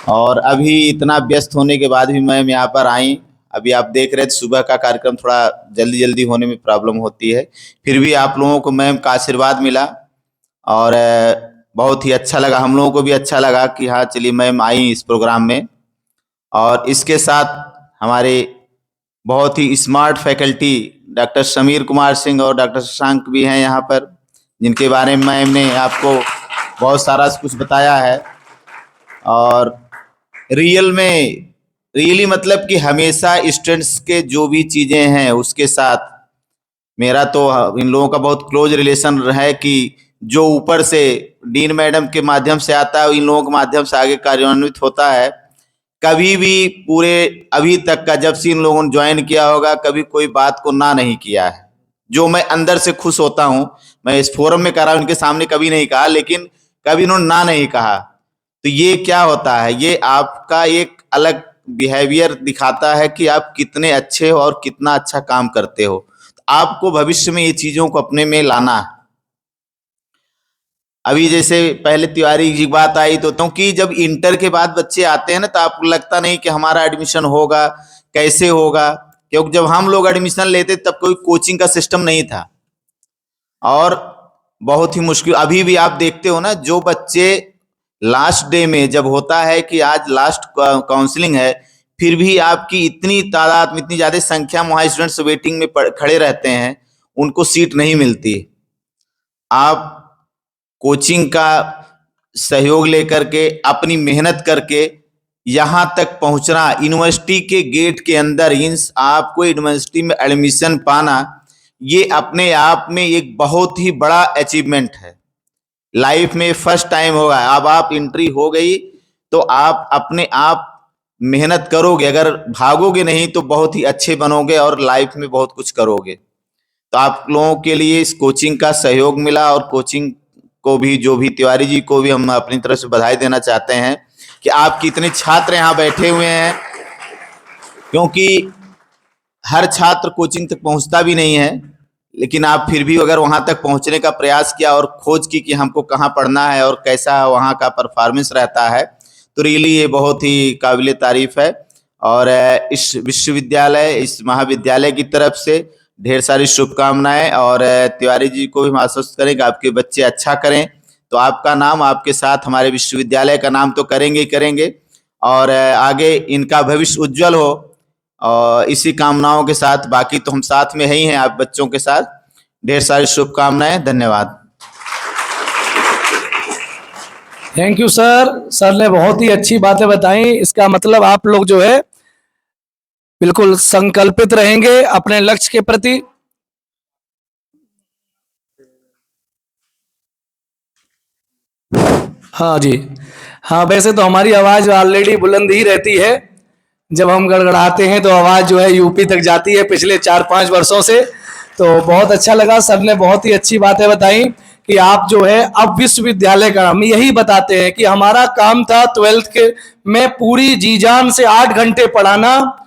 और अभी इतना व्यस्त होने के बाद भी मैम यहाँ पर आई। अभी आप देख रहे थे सुबह का कार्यक्रम थोड़ा जल्दी जल्दी होने में प्रॉब्लम होती है, फिर भी आप लोगों को मैम का आशीर्वाद मिला और बहुत ही अच्छा लगा, हम लोगों को भी अच्छा लगा कि हाँ चलिए मैम आई इस प्रोग्राम में। और इसके साथ हमारे बहुत ही smart faculty doctor Sameer Kumar Singh और डॉक्टर शशांक भी हैं यहाँ पर, जिनके बारे में मैम ने आपको बहुत सारा कुछ बताया है। और रियली मतलब कि हमेशा स्टूडेंट्स के जो भी चीज़ें हैं उसके साथ मेरा तो इन लोगों का बहुत क्लोज रिलेशन है कि जो ऊपर से डीन मैडम के माध्यम से आता है इन लोगों के माध्यम से आगे कार्यान्वित होता है। कभी भी पूरे अभी तक का जब से इन लोगों ने ज्वाइन किया होगा कभी कोई बात को ना नहीं किया है, जो मैं अंदर से खुश होता हूँ। मैं इस फोरम में कह रहा हूँ, उनके सामने कभी नहीं कहा, लेकिन कभी इन्होंने ना नहीं कहा। तो ये क्या होता है, ये आपका एक अलग बिहेवियर दिखाता है कि आप कितने अच्छे हो और कितना अच्छा काम करते हो। तो आपको भविष्य में ये चीज़ों को अपने में लाना है। अभी जैसे पहले तिवारी जी की बात आई तो क्योंकि जब इंटर के बाद बच्चे आते हैं ना तो आपको लगता नहीं कि हमारा एडमिशन होगा, कैसे होगा, क्योंकि जब हम लोग एडमिशन लेते तब कोई कोचिंग का सिस्टम नहीं था और बहुत ही मुश्किल। अभी भी आप देखते हो ना, जो बच्चे लास्ट डे में जब होता है कि आज लास्ट काउंसलिंग है, फिर भी आपकी इतनी तादाद में, इतनी ज़्यादा संख्या में वहाँ स्टूडेंट्स वेटिंग में खड़े रहते हैं, उनको सीट नहीं मिलती। आप कोचिंग का सहयोग लेकर के, अपनी मेहनत करके यहाँ तक पहुँचना, यूनिवर्सिटी के गेट के अंदर मीन्स आपको यूनिवर्सिटी में एडमिशन पाना, ये अपने आप में एक बहुत ही बड़ा अचीवमेंट है। लाइफ में फर्स्ट टाइम होगा। अब आप एंट्री हो गई तो आप अपने आप मेहनत करोगे, अगर भागोगे नहीं तो बहुत ही अच्छे बनोगे और लाइफ में बहुत कुछ करोगे। तो आप लोगों के लिए इस कोचिंग का सहयोग मिला, और कोचिंग को भी, जो भी तिवारी जी को भी हम अपनी तरफ से बधाई देना चाहते हैं कि आप कितने छात्र यहाँ बैठे हुए हैं, क्योंकि हर छात्र कोचिंग तक पहुँचता भी नहीं है, लेकिन आप फिर भी अगर वहाँ तक पहुँचने का प्रयास किया और खोज की कि हमको कहाँ पढ़ना है और कैसा वहाँ का परफॉर्मेंस रहता है, तो रियली ये बहुत ही काबिले तारीफ है। और इस विश्वविद्यालय, इस महाविद्यालय की तरफ से ढेर सारी शुभकामनाएं, और तिवारी जी को भी हम आश्वस्त करें कि आपके बच्चे अच्छा करें तो आपका नाम, आपके साथ हमारे विश्वविद्यालय का नाम तो करेंगे ही करेंगे, और आगे इनका भविष्य उज्जवल हो। और इसी कामनाओं के साथ, बाकी तो हम साथ में ही हैं आप बच्चों के साथ। ढेर सारी शुभकामनाएं, धन्यवाद। Thank you sir. सर ने बहुत ही अच्छी बातें बताई। इसका मतलब आप लोग जो है बिल्कुल संकल्पित रहेंगे अपने लक्ष्य के प्रति। हाँ जी, हाँ, वैसे तो हमारी आवाज ऑलरेडी बुलंद ही रहती है। जब हम गड़गड़ाते हैं तो आवाज जो है यूपी तक जाती है पिछले 4-5 वर्षों से। तो बहुत अच्छा लगा, सर ने बहुत ही अच्छी बातें बताई कि आप जो है अब विश्वविद्यालय का नाम यही बताते हैं कि हमारा काम था 12th के में पूरी जी जान से 8 घंटे पढ़ाना,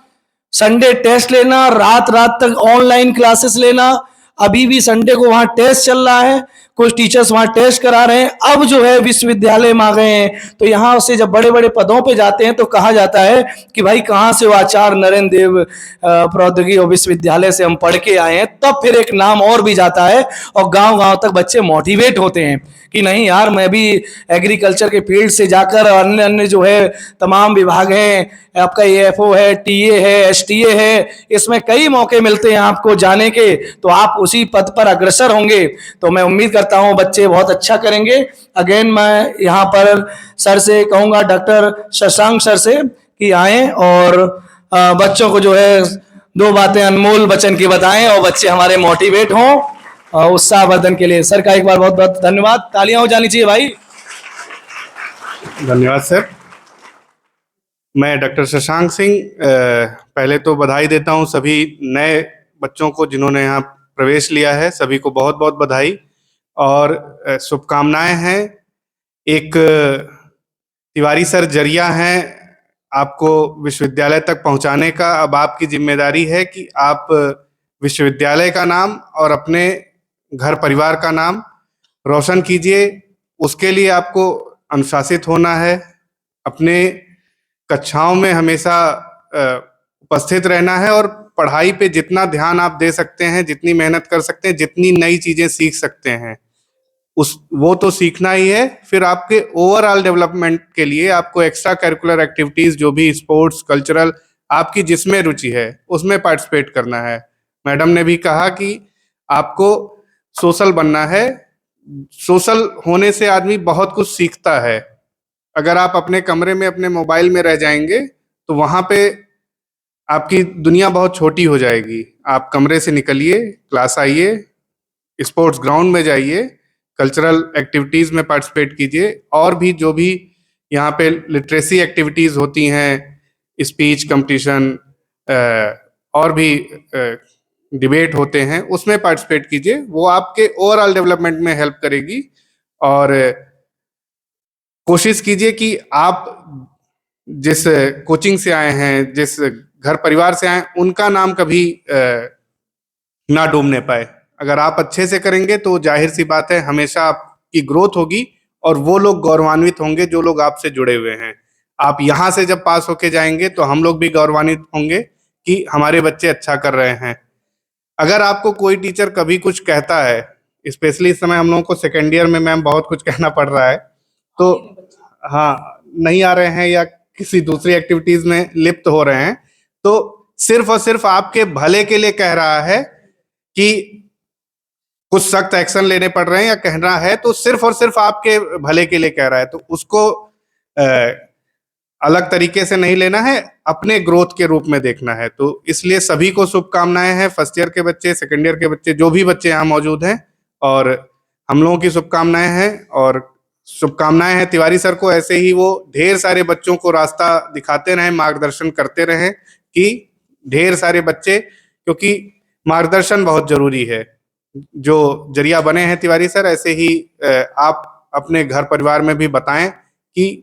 संडे टेस्ट लेना, रात रात तक ऑनलाइन क्लासेस लेना। अभी भी संडे को वहां टेस्ट चल रहा है, कुछ टीचर्स वहां टेस्ट करा रहे हैं। अब जो है विश्वविद्यालय में आ गए हैं, तो यहाँ से जब बड़े बड़े पदों पे जाते हैं तो कहा जाता है कि भाई कहाँ से वो आचार्य नरेंद्र देव प्रौद्योगिकी और विश्वविद्यालय से हम पढ़ के आए हैं। तब फिर एक नाम और भी जाता है और गांव गांव तक बच्चे मोटिवेट होते हैं कि नहीं यार, मैं भी एग्रीकल्चर के फील्ड से जाकर अन्य अन्य जो है तमाम विभाग हैं, आपका एएफओ है, टीए है, एसटीए है, इसमें कई मौके मिलते हैं आपको जाने के, तो आप उसी पद पर अग्रसर होंगे। तो मैं उम्मीद करता हूं बच्चे बहुत अच्छा करेंगे। अगेन मैं यहाँ पर सर से कहूँगा, डॉक्टर शशांक सर से, कि आएँ और बच्चों को जो है 2 बातें अनमोल वचन की बताएं और बच्चे हमारे मोटिवेट हों उत्साहवर्धन के लिए। सर का एक बार बहुत बहुत धन्यवाद। तालियां हो जानी चाहिए भाई। धन्यवाद सर। मैं डॉक्टर शशांक सिंह पहले तो बधाई देता हूं सभी नए बच्चों को जिन्होंने यहाँ प्रवेश लिया है। सभी को बहुत बहुत बधाई और शुभकामनाएं हैं। एक तिवारी सर जरिया हैं आपको विश्वविद्यालय तक पहुंचाने का। अब आपकी जिम्मेदारी है कि आप विश्वविद्यालय का नाम और अपने घर परिवार का नाम रोशन कीजिए। उसके लिए आपको अनुशासित होना है, अपने कक्षाओं में हमेशा उपस्थित रहना है और पढ़ाई पे जितना ध्यान आप दे सकते हैं, जितनी मेहनत कर सकते हैं, जितनी नई चीजें सीख सकते हैं वो तो सीखना ही है। फिर आपके ओवरऑल डेवलपमेंट के लिए आपको एक्स्ट्रा करिकुलर एक्टिविटीज, जो भी स्पोर्ट्स, कल्चरल, आपकी जिसमें रुचि है उसमें पार्टिसिपेट करना है। मैडम ने भी कहा कि आपको सोशल बनना है। सोशल होने से आदमी बहुत कुछ सीखता है। अगर आप अपने कमरे में अपने मोबाइल में रह जाएंगे तो वहां पे आपकी दुनिया बहुत छोटी हो जाएगी। आप कमरे से निकलिए, क्लास आइए, स्पोर्ट्स ग्राउंड में जाइए, कल्चरल एक्टिविटीज में पार्टिसिपेट कीजिए, और भी जो भी यहाँ पे लिटरेसी एक्टिविटीज होती हैं, स्पीच कंपटीशन और भी डिबेट होते हैं, उसमें पार्टिसिपेट कीजिए। वो आपके ओवरऑल डेवलपमेंट में हेल्प करेगी। और कोशिश कीजिए कि आप जिस कोचिंग से आए हैं, जिस घर परिवार से आए, उनका नाम कभी ना डूबने पाए। अगर आप अच्छे से करेंगे तो जाहिर सी बात है हमेशा आपकी ग्रोथ होगी और वो लोग गौरवान्वित होंगे जो लोग आपसे जुड़े हुए हैं। आप यहाँ से जब पास होके जाएंगे तो हम लोग भी गौरवान्वित होंगे कि हमारे बच्चे अच्छा कर रहे हैं। अगर आपको कोई टीचर कभी कुछ कहता है, स्पेशली इस समय हम लोगों को सेकेंड ईयर में मैम बहुत कुछ कहना पड़ रहा है, तो हाँ नहीं आ रहे हैं या किसी दूसरी एक्टिविटीज में लिप्त हो रहे हैं, तो सिर्फ और सिर्फ आपके भले के लिए कह रहा है कि कुछ सख्त एक्शन लेने पड़ रहे हैं या कहना है तो सिर्फ और सिर्फ आपके भले के लिए कह रहा है, तो उसको अलग तरीके से नहीं लेना है, अपने ग्रोथ के रूप में देखना है। तो इसलिए सभी को शुभकामनाएं हैं, फर्स्ट ईयर के बच्चे, सेकंड ईयर के बच्चे, जो भी बच्चे यहाँ मौजूद हैं, और हम लोगों की शुभकामनाएं हैं। और शुभकामनाएं हैं तिवारी सर को, ऐसे ही वो ढेर सारे बच्चों को रास्ता दिखाते रहें, मार्गदर्शन करते रहें कि ढेर सारे बच्चे, क्योंकि मार्गदर्शन बहुत जरूरी है। जो जरिया बने हैं तिवारी सर, ऐसे ही आप अपने घर परिवार में भी बताएं कि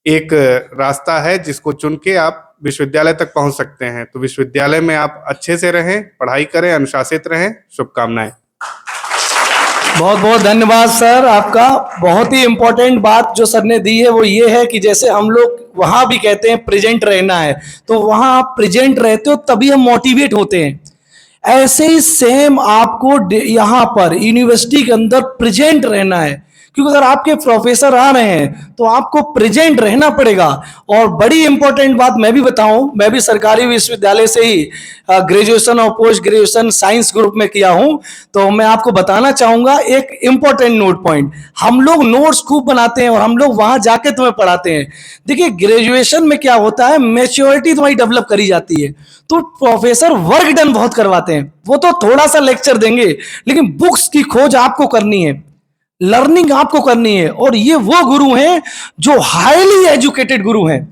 एक रास्ता है जिसको चुन के आप विश्वविद्यालय तक पहुंच सकते हैं। तो विश्वविद्यालय में आप अच्छे से रहें, पढ़ाई करें, अनुशासित रहें। शुभकामनाएं। बहुत बहुत धन्यवाद सर आपका। बहुत ही इम्पोर्टेंट बात जो सर ने दी है वो ये है कि जैसे हम लोग वहाँ भी कहते हैं प्रेजेंट रहना है, तो वहाँ आप प्रेजेंट रहते हो तभी हम मोटिवेट होते हैं। ऐसे ही सेम आपको यहाँ पर यूनिवर्सिटी के अंदर प्रेजेंट रहना है, क्योंकि अगर आपके प्रोफेसर आ रहे हैं तो आपको प्रेजेंट रहना पड़ेगा। और बड़ी इंपॉर्टेंट बात मैं भी बताऊं, मैं भी सरकारी विश्वविद्यालय से ही ग्रेजुएशन और पोस्ट ग्रेजुएशन साइंस ग्रुप में किया हूं, तो मैं आपको बताना चाहूंगा एक इंपॉर्टेंट नोट पॉइंट। हम लोग नोट्स खूब बनाते हैं और हम लोग वहां जाके तुम्हें पढ़ाते हैं। देखिए ग्रेजुएशन में क्या होता है, मैच्योरिटी तुम्हारी डेवलप करी जाती है, तो प्रोफेसर वर्क डन बहुत करवाते हैं। वो तो थोड़ा सा लेक्चर देंगे, लेकिन बुक्स की खोज आपको करनी है, लर्निंग आपको करनी है। और ये वो गुरु हैं जो हाईली एजुकेटेड गुरु हैं।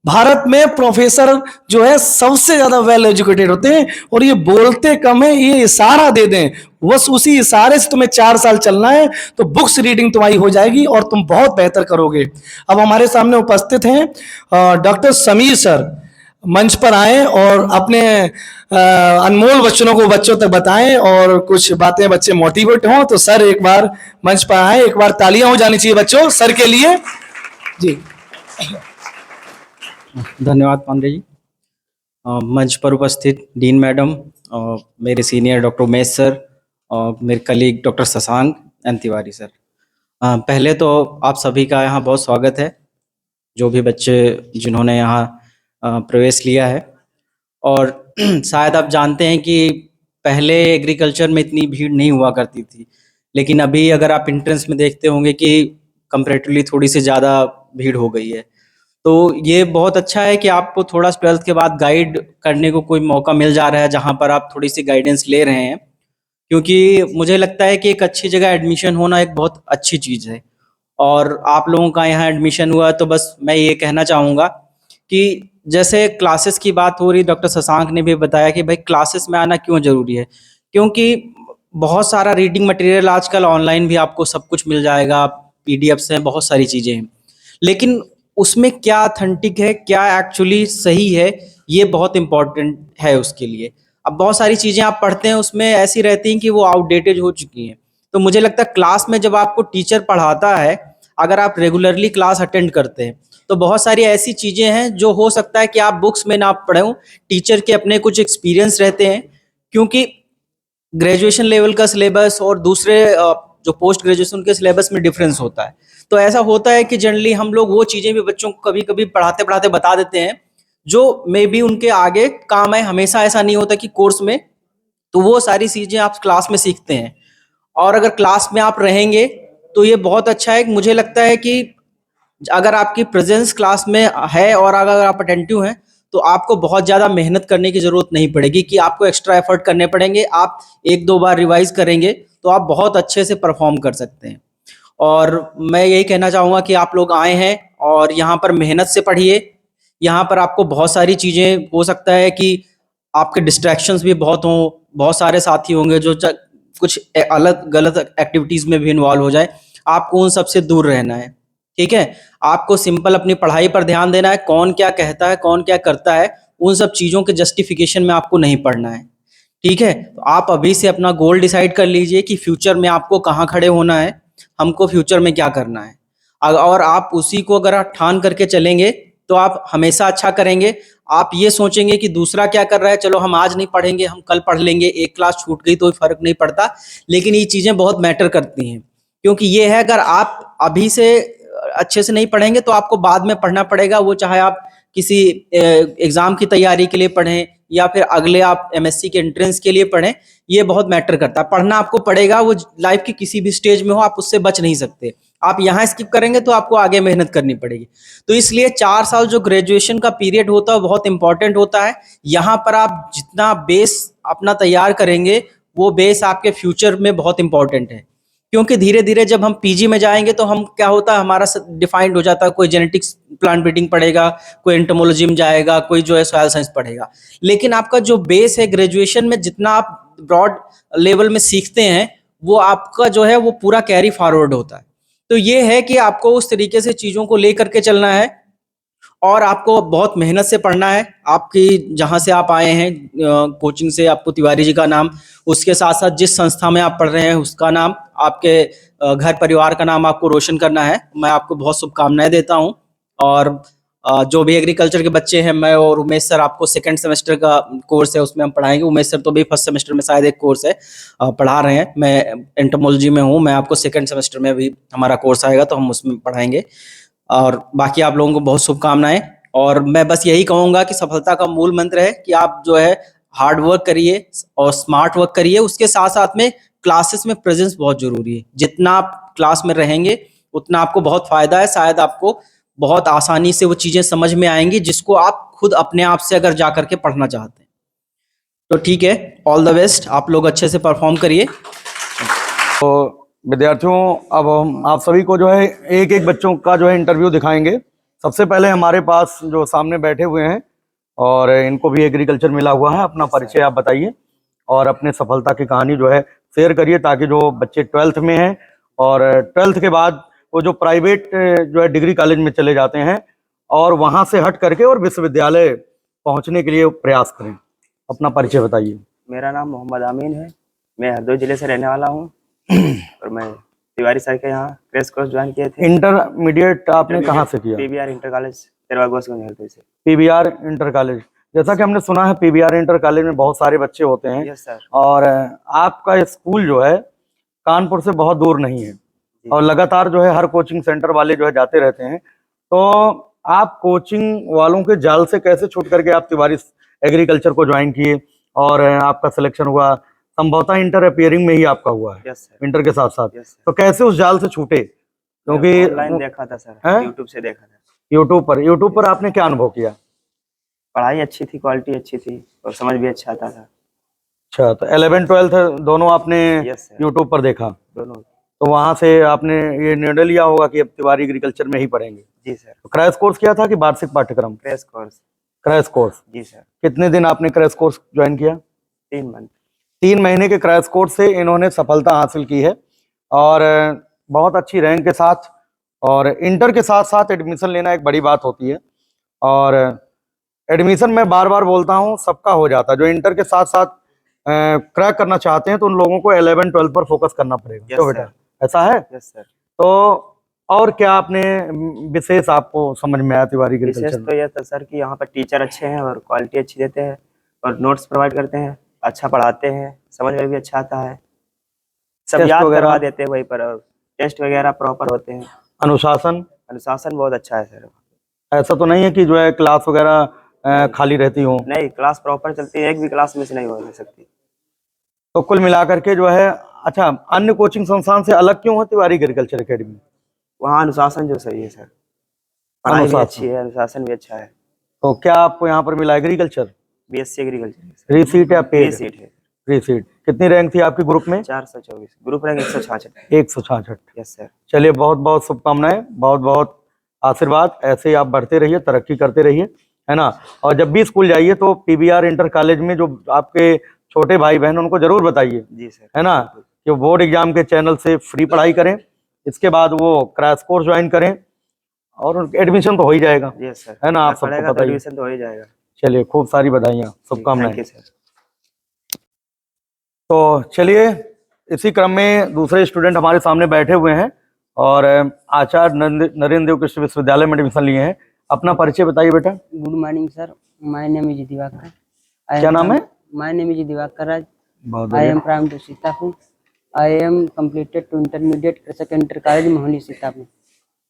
भारत में प्रोफेसर जो है सबसे ज्यादा वेल एजुकेटेड होते हैं, और ये बोलते कम है, ये इशारा दे दें, बस उसी इशारे से तुम्हें 4 साल चलना है, तो बुक्स रीडिंग तुम्हारी हो जाएगी और तुम बहुत बेहतर करोगे। अब हमारे सामने उपस्थित हैं डॉक्टर समीर सर, मंच पर आए और अपने अनमोल वचनों को बच्चों तक बताएं और कुछ बातें बच्चे मोटिवेट हों। तो सर एक बार मंच पर आए, एक बार तालियां हो जानी चाहिए बच्चों सर के लिए जी। धन्यवाद पांडे जी। मंच पर उपस्थित डीन मैडम, मेरे सीनियर डॉक्टर उमेश सर और मेरे colleague doctor Shashank and Tiwari sir, पहले तो आप सभी का यहाँ बहुत स्वागत है, जो भी बच्चे जिन्होंने यहाँ प्रवेश लिया है। और शायद आप जानते हैं कि पहले एग्रीकल्चर में इतनी भीड़ नहीं हुआ करती थी, लेकिन अभी अगर आप एंट्रेंस में देखते होंगे कि कंपैरेटिवली थोड़ी सी ज़्यादा भीड़ हो गई है। तो ये बहुत अच्छा है कि आपको थोड़ा 12th के बाद गाइड करने को कोई मौका मिल जा रहा है, जहाँ पर आप थोड़ी सी गाइडेंस ले रहे हैं, क्योंकि मुझे लगता है कि एक अच्छी जगह एडमिशन होना एक बहुत अच्छी चीज़ है। और आप लोगों का यहाँ एडमिशन हुआ, तो बस मैं ये कहना चाहूँगा कि जैसे क्लासेस की बात हो रही, डॉक्टर शशांक ने भी बताया कि भाई क्लासेस में आना क्यों ज़रूरी है, क्योंकि बहुत सारा रीडिंग मटेरियल आजकल ऑनलाइन भी आपको सब कुछ मिल जाएगा, पीडीएफ्स हैं, बहुत सारी चीज़ें हैं, लेकिन उसमें क्या ऑथेंटिक है, क्या एक्चुअली सही है, ये बहुत इम्पॉर्टेंट है उसके लिए। अब बहुत सारी चीज़ें आप पढ़ते हैं उसमें ऐसी रहती हैं कि वो आउटडेटेड हो चुकी हैं। तो मुझे लगता है क्लास में जब आपको टीचर पढ़ाता है, अगर आप रेगुलरली क्लास अटेंड करते हैं, तो बहुत सारी ऐसी चीज़ें हैं जो हो सकता है कि आप बुक्स में ना पढ़ें, टीचर के अपने कुछ एक्सपीरियंस रहते हैं, क्योंकि ग्रेजुएशन लेवल का सिलेबस और दूसरे जो पोस्ट ग्रेजुएशन के सिलेबस में डिफरेंस होता है। तो ऐसा होता है कि जनरली हम लोग वो चीज़ें भी बच्चों को कभी कभी पढ़ाते पढ़ाते बता देते हैं जो मे बी उनके आगे काम है। हमेशा ऐसा नहीं होता कि कोर्स में, तो वो सारी चीज़ें आप क्लास में सीखते हैं। और अगर क्लास में आप रहेंगे तो ये बहुत अच्छा है। मुझे लगता है कि अगर आपकी प्रेजेंस क्लास में है और अगर आप अटेंटिव हैं, तो आपको बहुत ज़्यादा मेहनत करने की ज़रूरत नहीं पड़ेगी कि आपको एक्स्ट्रा एफर्ट करने पड़ेंगे। आप 1-2 बार रिवाइज करेंगे तो आप बहुत अच्छे से परफॉर्म कर सकते हैं। और मैं यही कहना चाहूँगा कि आप लोग आए हैं और यहाँ पर मेहनत से पढ़िए। यहाँ पर आपको बहुत सारी चीज़ें, हो सकता है कि आपके डिस्ट्रैक्शंस भी बहुत हों, बहुत सारे साथी होंगे जो कुछ अलग गलत एक्टिविटीज़ में भी इन्वॉल्व हो जाए। आपको उन सब से दूर रहना है, ठीक है। आपको सिंपल अपनी पढ़ाई पर ध्यान देना है। कौन क्या कहता है, कौन क्या करता है, उन सब चीज़ों के जस्टिफिकेशन में आपको नहीं पढ़ना है, ठीक है। तो आप अभी से अपना गोल डिसाइड कर लीजिए कि फ्यूचर में आपको कहाँ खड़े होना है, हमको फ्यूचर में क्या करना है। और आप उसी को अगर आप ठान करके चलेंगे तो आप हमेशा अच्छा करेंगे। आप ये सोचेंगे कि दूसरा क्या कर रहा है, चलो हम आज नहीं पढ़ेंगे, हम कल पढ़ लेंगे, एक क्लास छूट गई तो फर्क नहीं पड़ता। लेकिन ये चीज़ें बहुत मैटर करती हैं, क्योंकि ये है अगर आप अभी से अच्छे से नहीं पढ़ेंगे तो आपको बाद में पढ़ना पड़ेगा। वो चाहे आप किसी एग्ज़ाम की तैयारी के लिए पढ़ें या फिर अगले आप एमएससी के एंट्रेंस के लिए पढ़ें, ये बहुत मैटर करता है। पढ़ना आपको पड़ेगा, वो लाइफ की किसी भी स्टेज में हो आप उससे बच नहीं सकते। आप यहाँ स्किप करेंगे तो आपको आगे मेहनत करनी पड़ेगी। तो इसलिए 4 साल जो ग्रेजुएशन का पीरियड होता है बहुत इंपॉर्टेंट होता है। यहाँ पर आप जितना बेस अपना तैयार करेंगे वो बेस आपके फ्यूचर में बहुत इंपॉर्टेंट है, क्योंकि धीरे धीरे जब हम पीजी में जाएंगे तो हम क्या होता है हमारा डिफाइंड हो जाता है, कोई जेनेटिक्स प्लांट ब्रीडिंग पढ़ेगा, कोई एंटोमोलॉजी में जाएगा, कोई जो है सॉइल साइंस पढ़ेगा। लेकिन आपका जो बेस है ग्रेजुएशन में जितना आप ब्रॉड लेवल में सीखते हैं वो आपका जो है वो पूरा कैरी फॉरवर्ड होता है। तो ये है कि आपको उस तरीके से चीज़ों को लेकर के चलना है और आपको बहुत मेहनत से पढ़ना है। आपकी जहाँ से आप आए हैं कोचिंग से, आपको तिवारी जी का नाम, उसके साथ साथ जिस संस्था में आप पढ़ रहे हैं उसका नाम, आपके घर परिवार का नाम आपको रोशन करना है। मैं आपको बहुत शुभकामनाएं देता हूं। और जो भी एग्रीकल्चर के बच्चे हैं, मैं और उमेश सर आपको सेकंड सेमेस्टर का कोर्स है उसमें हम पढ़ाएंगे। उमेश सर तो भी फर्स्ट सेमेस्टर में शायद एक कोर्स है पढ़ा रहे हैं, मैं एंटोमोलॉजी में हूँ, मैं आपको सेकंड सेमेस्टर में भी हमारा कोर्स आएगा तो हम उसमें पढ़ाएंगे। और बाकी आप लोगों को बहुत शुभकामनाएं। और मैं बस यही कहूँगा कि सफलता का मूल मंत्र है कि आप जो है हार्ड वर्क करिए और स्मार्ट वर्क करिए। उसके साथ साथ में क्लासेस में प्रेजेंस बहुत जरूरी है। जितना आप क्लास में रहेंगे उतना आपको बहुत फायदा है। शायद आपको बहुत आसानी से वो चीजें समझ में आएंगी जिसको आप खुद अपने आप से अगर जा करके पढ़ना चाहते हैं। तो ठीक है, ऑल द बेस्ट, आप लोग अच्छे से परफॉर्म करिए। तो विद्यार्थियों, अब हम आप सभी को जो है एक एक बच्चों का जो है इंटरव्यू दिखाएंगे। सबसे पहले हमारे पास जो सामने बैठे हुए हैं और इनको भी एग्रीकल्चर मिला हुआ है, अपना परिचय आप बताइए और अपने सफलता की कहानी जो है शेयर करिए, ताकि जो बच्चे 12th में हैं और 12th के बाद वो जो प्राइवेट जो है डिग्री कॉलेज में चले जाते हैं और वहाँ से हट करके और विश्वविद्यालय पहुँचने के लिए प्रयास करें। अपना परिचय बताइए। मेरा नाम मोहम्मद आमीन है, मैं हरदोई जिले से रहने वाला हूँ और मैं तिवारी सर के यहाँ क्रैश कोर्स ज्वाइन किए थे। इंटरमीडिएट आपने कहाँ से किया? पीबीआर इंटर कॉलेज तेरवा गोसगंज हरदोई से। पीबीआर इंटर कॉलेज, जैसा कि हमने सुना है पीबीआर इंटर कॉलेज में बहुत सारे बच्चे होते हैं। Yes sir. और आपका स्कूल जो है कानपुर से बहुत दूर नहीं है और लगातार जो है हर कोचिंग सेंटर वाले जो है जाते रहते हैं। तो आप कोचिंग वालों के जाल से कैसे छूट करके आप तिवारी एग्रीकल्चर को ज्वाइन किए और आपका सिलेक्शन हुआ? संभवतः इंटर अपियरिंग में ही आपका हुआ है। Yes sir. इंटर के साथ साथ। Yes sir. तो कैसे उस जाल से छूटे? क्योंकि ऑनलाइन देखा था सर, यूट्यूब से देखा था। यूट्यूब पर आपने क्या अनुभव किया? पढ़ाई अच्छी थी, क्वालिटी अच्छी थी और समझ भी अच्छा आता था। अच्छा, तो 11th-12th दोनों आपने यस सर। यूट्यूब पर देखा? दोनों। तो वहां से आपने ये निर्णय लिया होगा कि अब तिवारी एग्रीकल्चर में ही पढ़ेंगे? जी सर। तो क्रैश कोर्स किया था कि वार्षिक पाठ्यक्रम? Crash course. Crash course. जी सर। कितने दिन आपने क्रैश कोर्स ज्वाइन किया? 3 मंथ। 3 महीने के क्रैश कोर्स से इन्होंने सफलता हासिल की है और बहुत अच्छी रैंक के साथ। और इंटर के साथ साथ एडमिशन लेना एक बड़ी बात होती है और एडमिशन मैं बार बार बोलता हूँ सबका हो जाता है। जो इंटर के साथ साथ क्रैक करना चाहते हैं तो उन लोगों को 11-12 पर फोकस करना पड़ेगा। यस तो बेटा सर। ऐसा है? Yes sir. तो और क्या आपने विशेष आपको समझ में आया तिवारी विशेष एग्रीकल्चर में? तो यह था सर कि यहाँ पर टीचर अच्छे हैं और क्वालिटी अच्छी देते हैं और नोट्स प्रोवाइड करते हैं, अच्छा पढ़ाते हैं, समझ में भी अच्छा आता है, सब टेस्ट याद वगैरह? करवा देते हैं वहीं पर और टेस्ट वगैरह प्रॉपर होते हैं। अनुशासन? अनुशासन बहुत अच्छा है सर। ऐसा तो नहीं है कि जो है क्लास वगैरह खाली रहती हो? नहीं, क्लास प्रॉपर चलती है, एक भी क्लास मिस नहीं हो सकती। तो कुल मिलाकर के जो है, अच्छा, अन्य कोचिंग संस्थान से अलग क्यों है तिवारी एग्रीकल्चर एकेडमी? वहाँ अनुशासन जो सही है सर, पढ़ाई भी अनुशासन। अच्छी है, अनुशासन भी अच्छा है। तो क्या आपको यहाँ पर मिला agriculture? BSc agriculture. Free seat या पेड? फ्री सीट है। Free seat. कितनी रैंक थी आपकी ग्रुप में? 424, ग्रुप रैंक 166। 166। Yes sir. चलिए, बहुत बहुत शुभकामनाएं, बहुत बहुत आशीर्वाद। ऐसे ही आप बढ़ते रहिए, तरक्की करते रहिए, है ना। और जब भी स्कूल जाइए तो पीबीआर इंटर कॉलेज में जो आपके छोटे भाई बहन उनको जरूर बताइए, जी सर, है ना, कि बोर्ड एग्जाम के चैनल से फ्री पढ़ाई करें, इसके बाद वो क्रैश कोर्स ज्वाइन करें और एडमिशन तो हो ही जाएगा, यस सर, है ना। आप सबको पता ही। एडमिशन तो हो ही जाएगा। चलिए, खूब सारी बधाइयाँ, शुभकामनाएं। Thank you sir. तो चलिए, इसी क्रम में दूसरे स्टूडेंट हमारे सामने बैठे हुए हैं और आचार्य नरेंद्र देव कृषि विश्वविद्यालय में एडमिशन लिए हैं। अपना परिचय बताइए बेटा। Good morning sir, my name is Diwakar. क्या नाम है? My name is Diwakar Raj. बहुत I am from to Sitapur. I am completed to intermediate Krishak inter college Mohali Sitapur.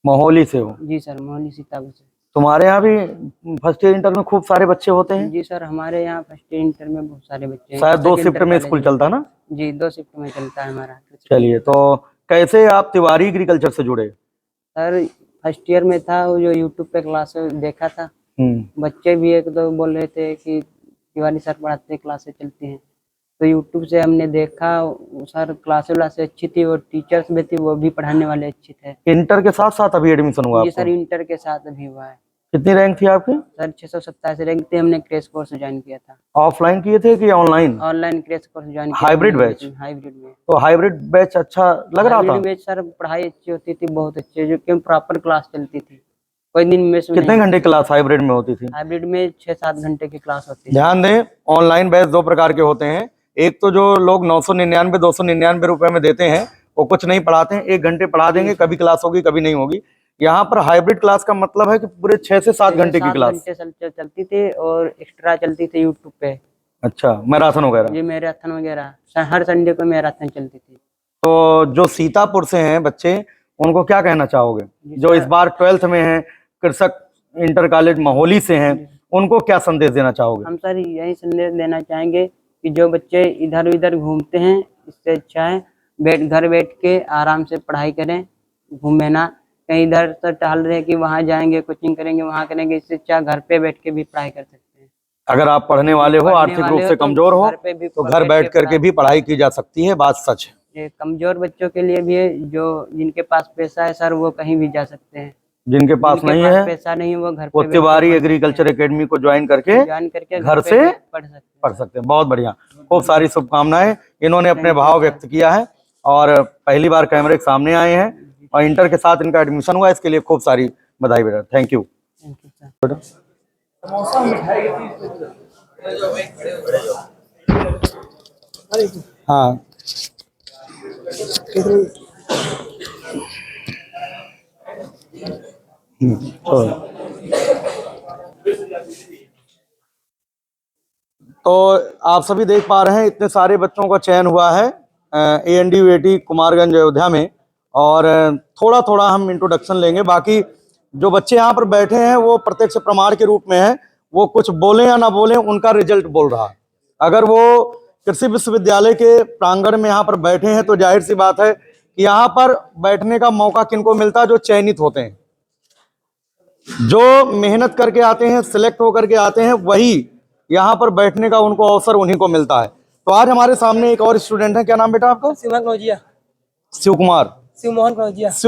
Mohali से हो? जी सर, मोहाली सीतापुर से। तुम्हारे यहाँ भी फर्स्ट ईयर इंटर में खूब सारे बच्चे होते हैं? जी सर, हमारे यहाँ फर्स्ट ईयर इंटर में बहुत सारे बच्चे हैं। शायद 2 सेकंड शिफ्ट इंटर में कॉलेज स्कूल चलता ना? जी 2 शिफ्ट में चलता है हमारा। चलिए, तो कैसे आप तिवारी एग्रीकल्चर से जुड़े? सर फर्स्ट ईयर में था, वो जो यूट्यूब पे क्लास देखा था, बच्चे भी एक दो बोल रहे थे कि तिवारी सर पढ़ाते हैं, क्लासेस चलती हैं, तो यूट्यूब से हमने देखा। सर क्लासेस अच्छी थी और टीचर्स भी थी, वो भी पढ़ाने वाले अच्छे थे। इंटर के साथ साथ अभी एडमिशन हुआ जी आपको? सर, इंटर के साथ अभी हुआ है। कितनी रैंक थी आपकी? सर 627 रैंक थी। हमने क्रैश कोर्स ज्वाइन किया था। ऑफलाइन किए थे कि online? Online crash course join किया। Hybrid batch? हाइब्रिड में। तो हाइब्रिड बैच अच्छा लग रहा था? हाइब्रिड बैच सर पढ़ाई अच्छी होती थी, बहुत अच्छी, जो कि प्रॉपर क्लास चलती थी, कोई दिन मिस नहीं। कितने घंटे क्लास हाइब्रिड में होती थी? हाइब्रिड में 6-7 घंटे की क्लास होती है। ध्यान दें, ऑनलाइन बैच 2 प्रकार के होते हैं। एक तो जो लोग 999 299 रुपए में देते हैं, वो कुछ नहीं पढ़ाते हैं, 1 घंटे पढ़ा देंगे, कभी क्लास होगी कभी नहीं होगी। यहाँ पर हाइब्रिड क्लास का मतलब है कि पूरे 6 से 7 घंटे की क्लास चलती थी और एक्स्ट्रा चलती थी यूट्यूब पे। अच्छा, मैराथन वगैरह? जी मैराथन वगैरह हर संडे को मैराथन चलती थी। तो जो सीतापुर से हैं बच्चे, उनको क्या कहना चाहोगे? जो इस बार 12th में हैं, कृषक इंटर कॉलेज महोली से हैं, उनको क्या संदेश देना चाहोगे? हम सर यही संदेश देना चाहेंगे कि जो बच्चे इधर उधर घूमते हैं, इससे अच्छा है घर बैठ के आराम से पढ़ाई करें। घूमे ना कहीं इधर तो टहल रहे कि वहाँ जाएंगे कोचिंग करेंगे वहाँ करेंगे, इससे अच्छा घर पे बैठ के भी पढ़ाई कर सकते हैं। अगर आप पढ़ने वाले हो, आर्थिक रूप से कमजोर हो, तो घर बैठ करके भी पढ़ाई की जा सकती है, बात सच है। ये कमजोर बच्चों के लिए भी है, जो जिनके पास पैसा है सर वो कहीं भी जा सकते हैं। जिनके पास नहीं है, पैसा नहीं, वो घर वो पे तिवारी एग्रीकल्चर एकेडमी को ज्वाइन करके घर से पढ़ सकते हैं। बहुत बढ़िया, खूब सारी शुभकामनाएं। इन्होंने अपने भाव व्यक्त किया है और पहली बार कैमरे के सामने आए हैं और इंटर के साथ इनका एडमिशन हुआ, इसके लिए खूब सारी बधाई बेटा। Thank you. हाँ, तो आप सभी देख पा रहे हैं, इतने सारे बच्चों का चयन हुआ है AND-UAT कुमारगंज अयोध्या में, और थोड़ा थोड़ा हम इंट्रोडक्शन लेंगे। बाकी जो बच्चे यहाँ पर बैठे हैं वो प्रत्यक्ष प्रमाण के रूप में है, वो कुछ बोले या ना बोले, उनका रिजल्ट बोल रहा है। अगर वो कृषि विश्वविद्यालय के प्रांगण में यहाँ पर बैठे हैं तो जाहिर सी बात है कि यहाँ पर बैठने का मौका किनको मिलता है? जो चयनित होते हैं, जो मेहनत करके आते हैं, सिलेक्ट होकर के आते हैं, वही यहाँ पर बैठने का उनको अवसर उन्हीं को मिलता है। तो आज हमारे सामने एक और स्टूडेंट है, क्या नाम बेटा आपका? शिव कुमार, शिव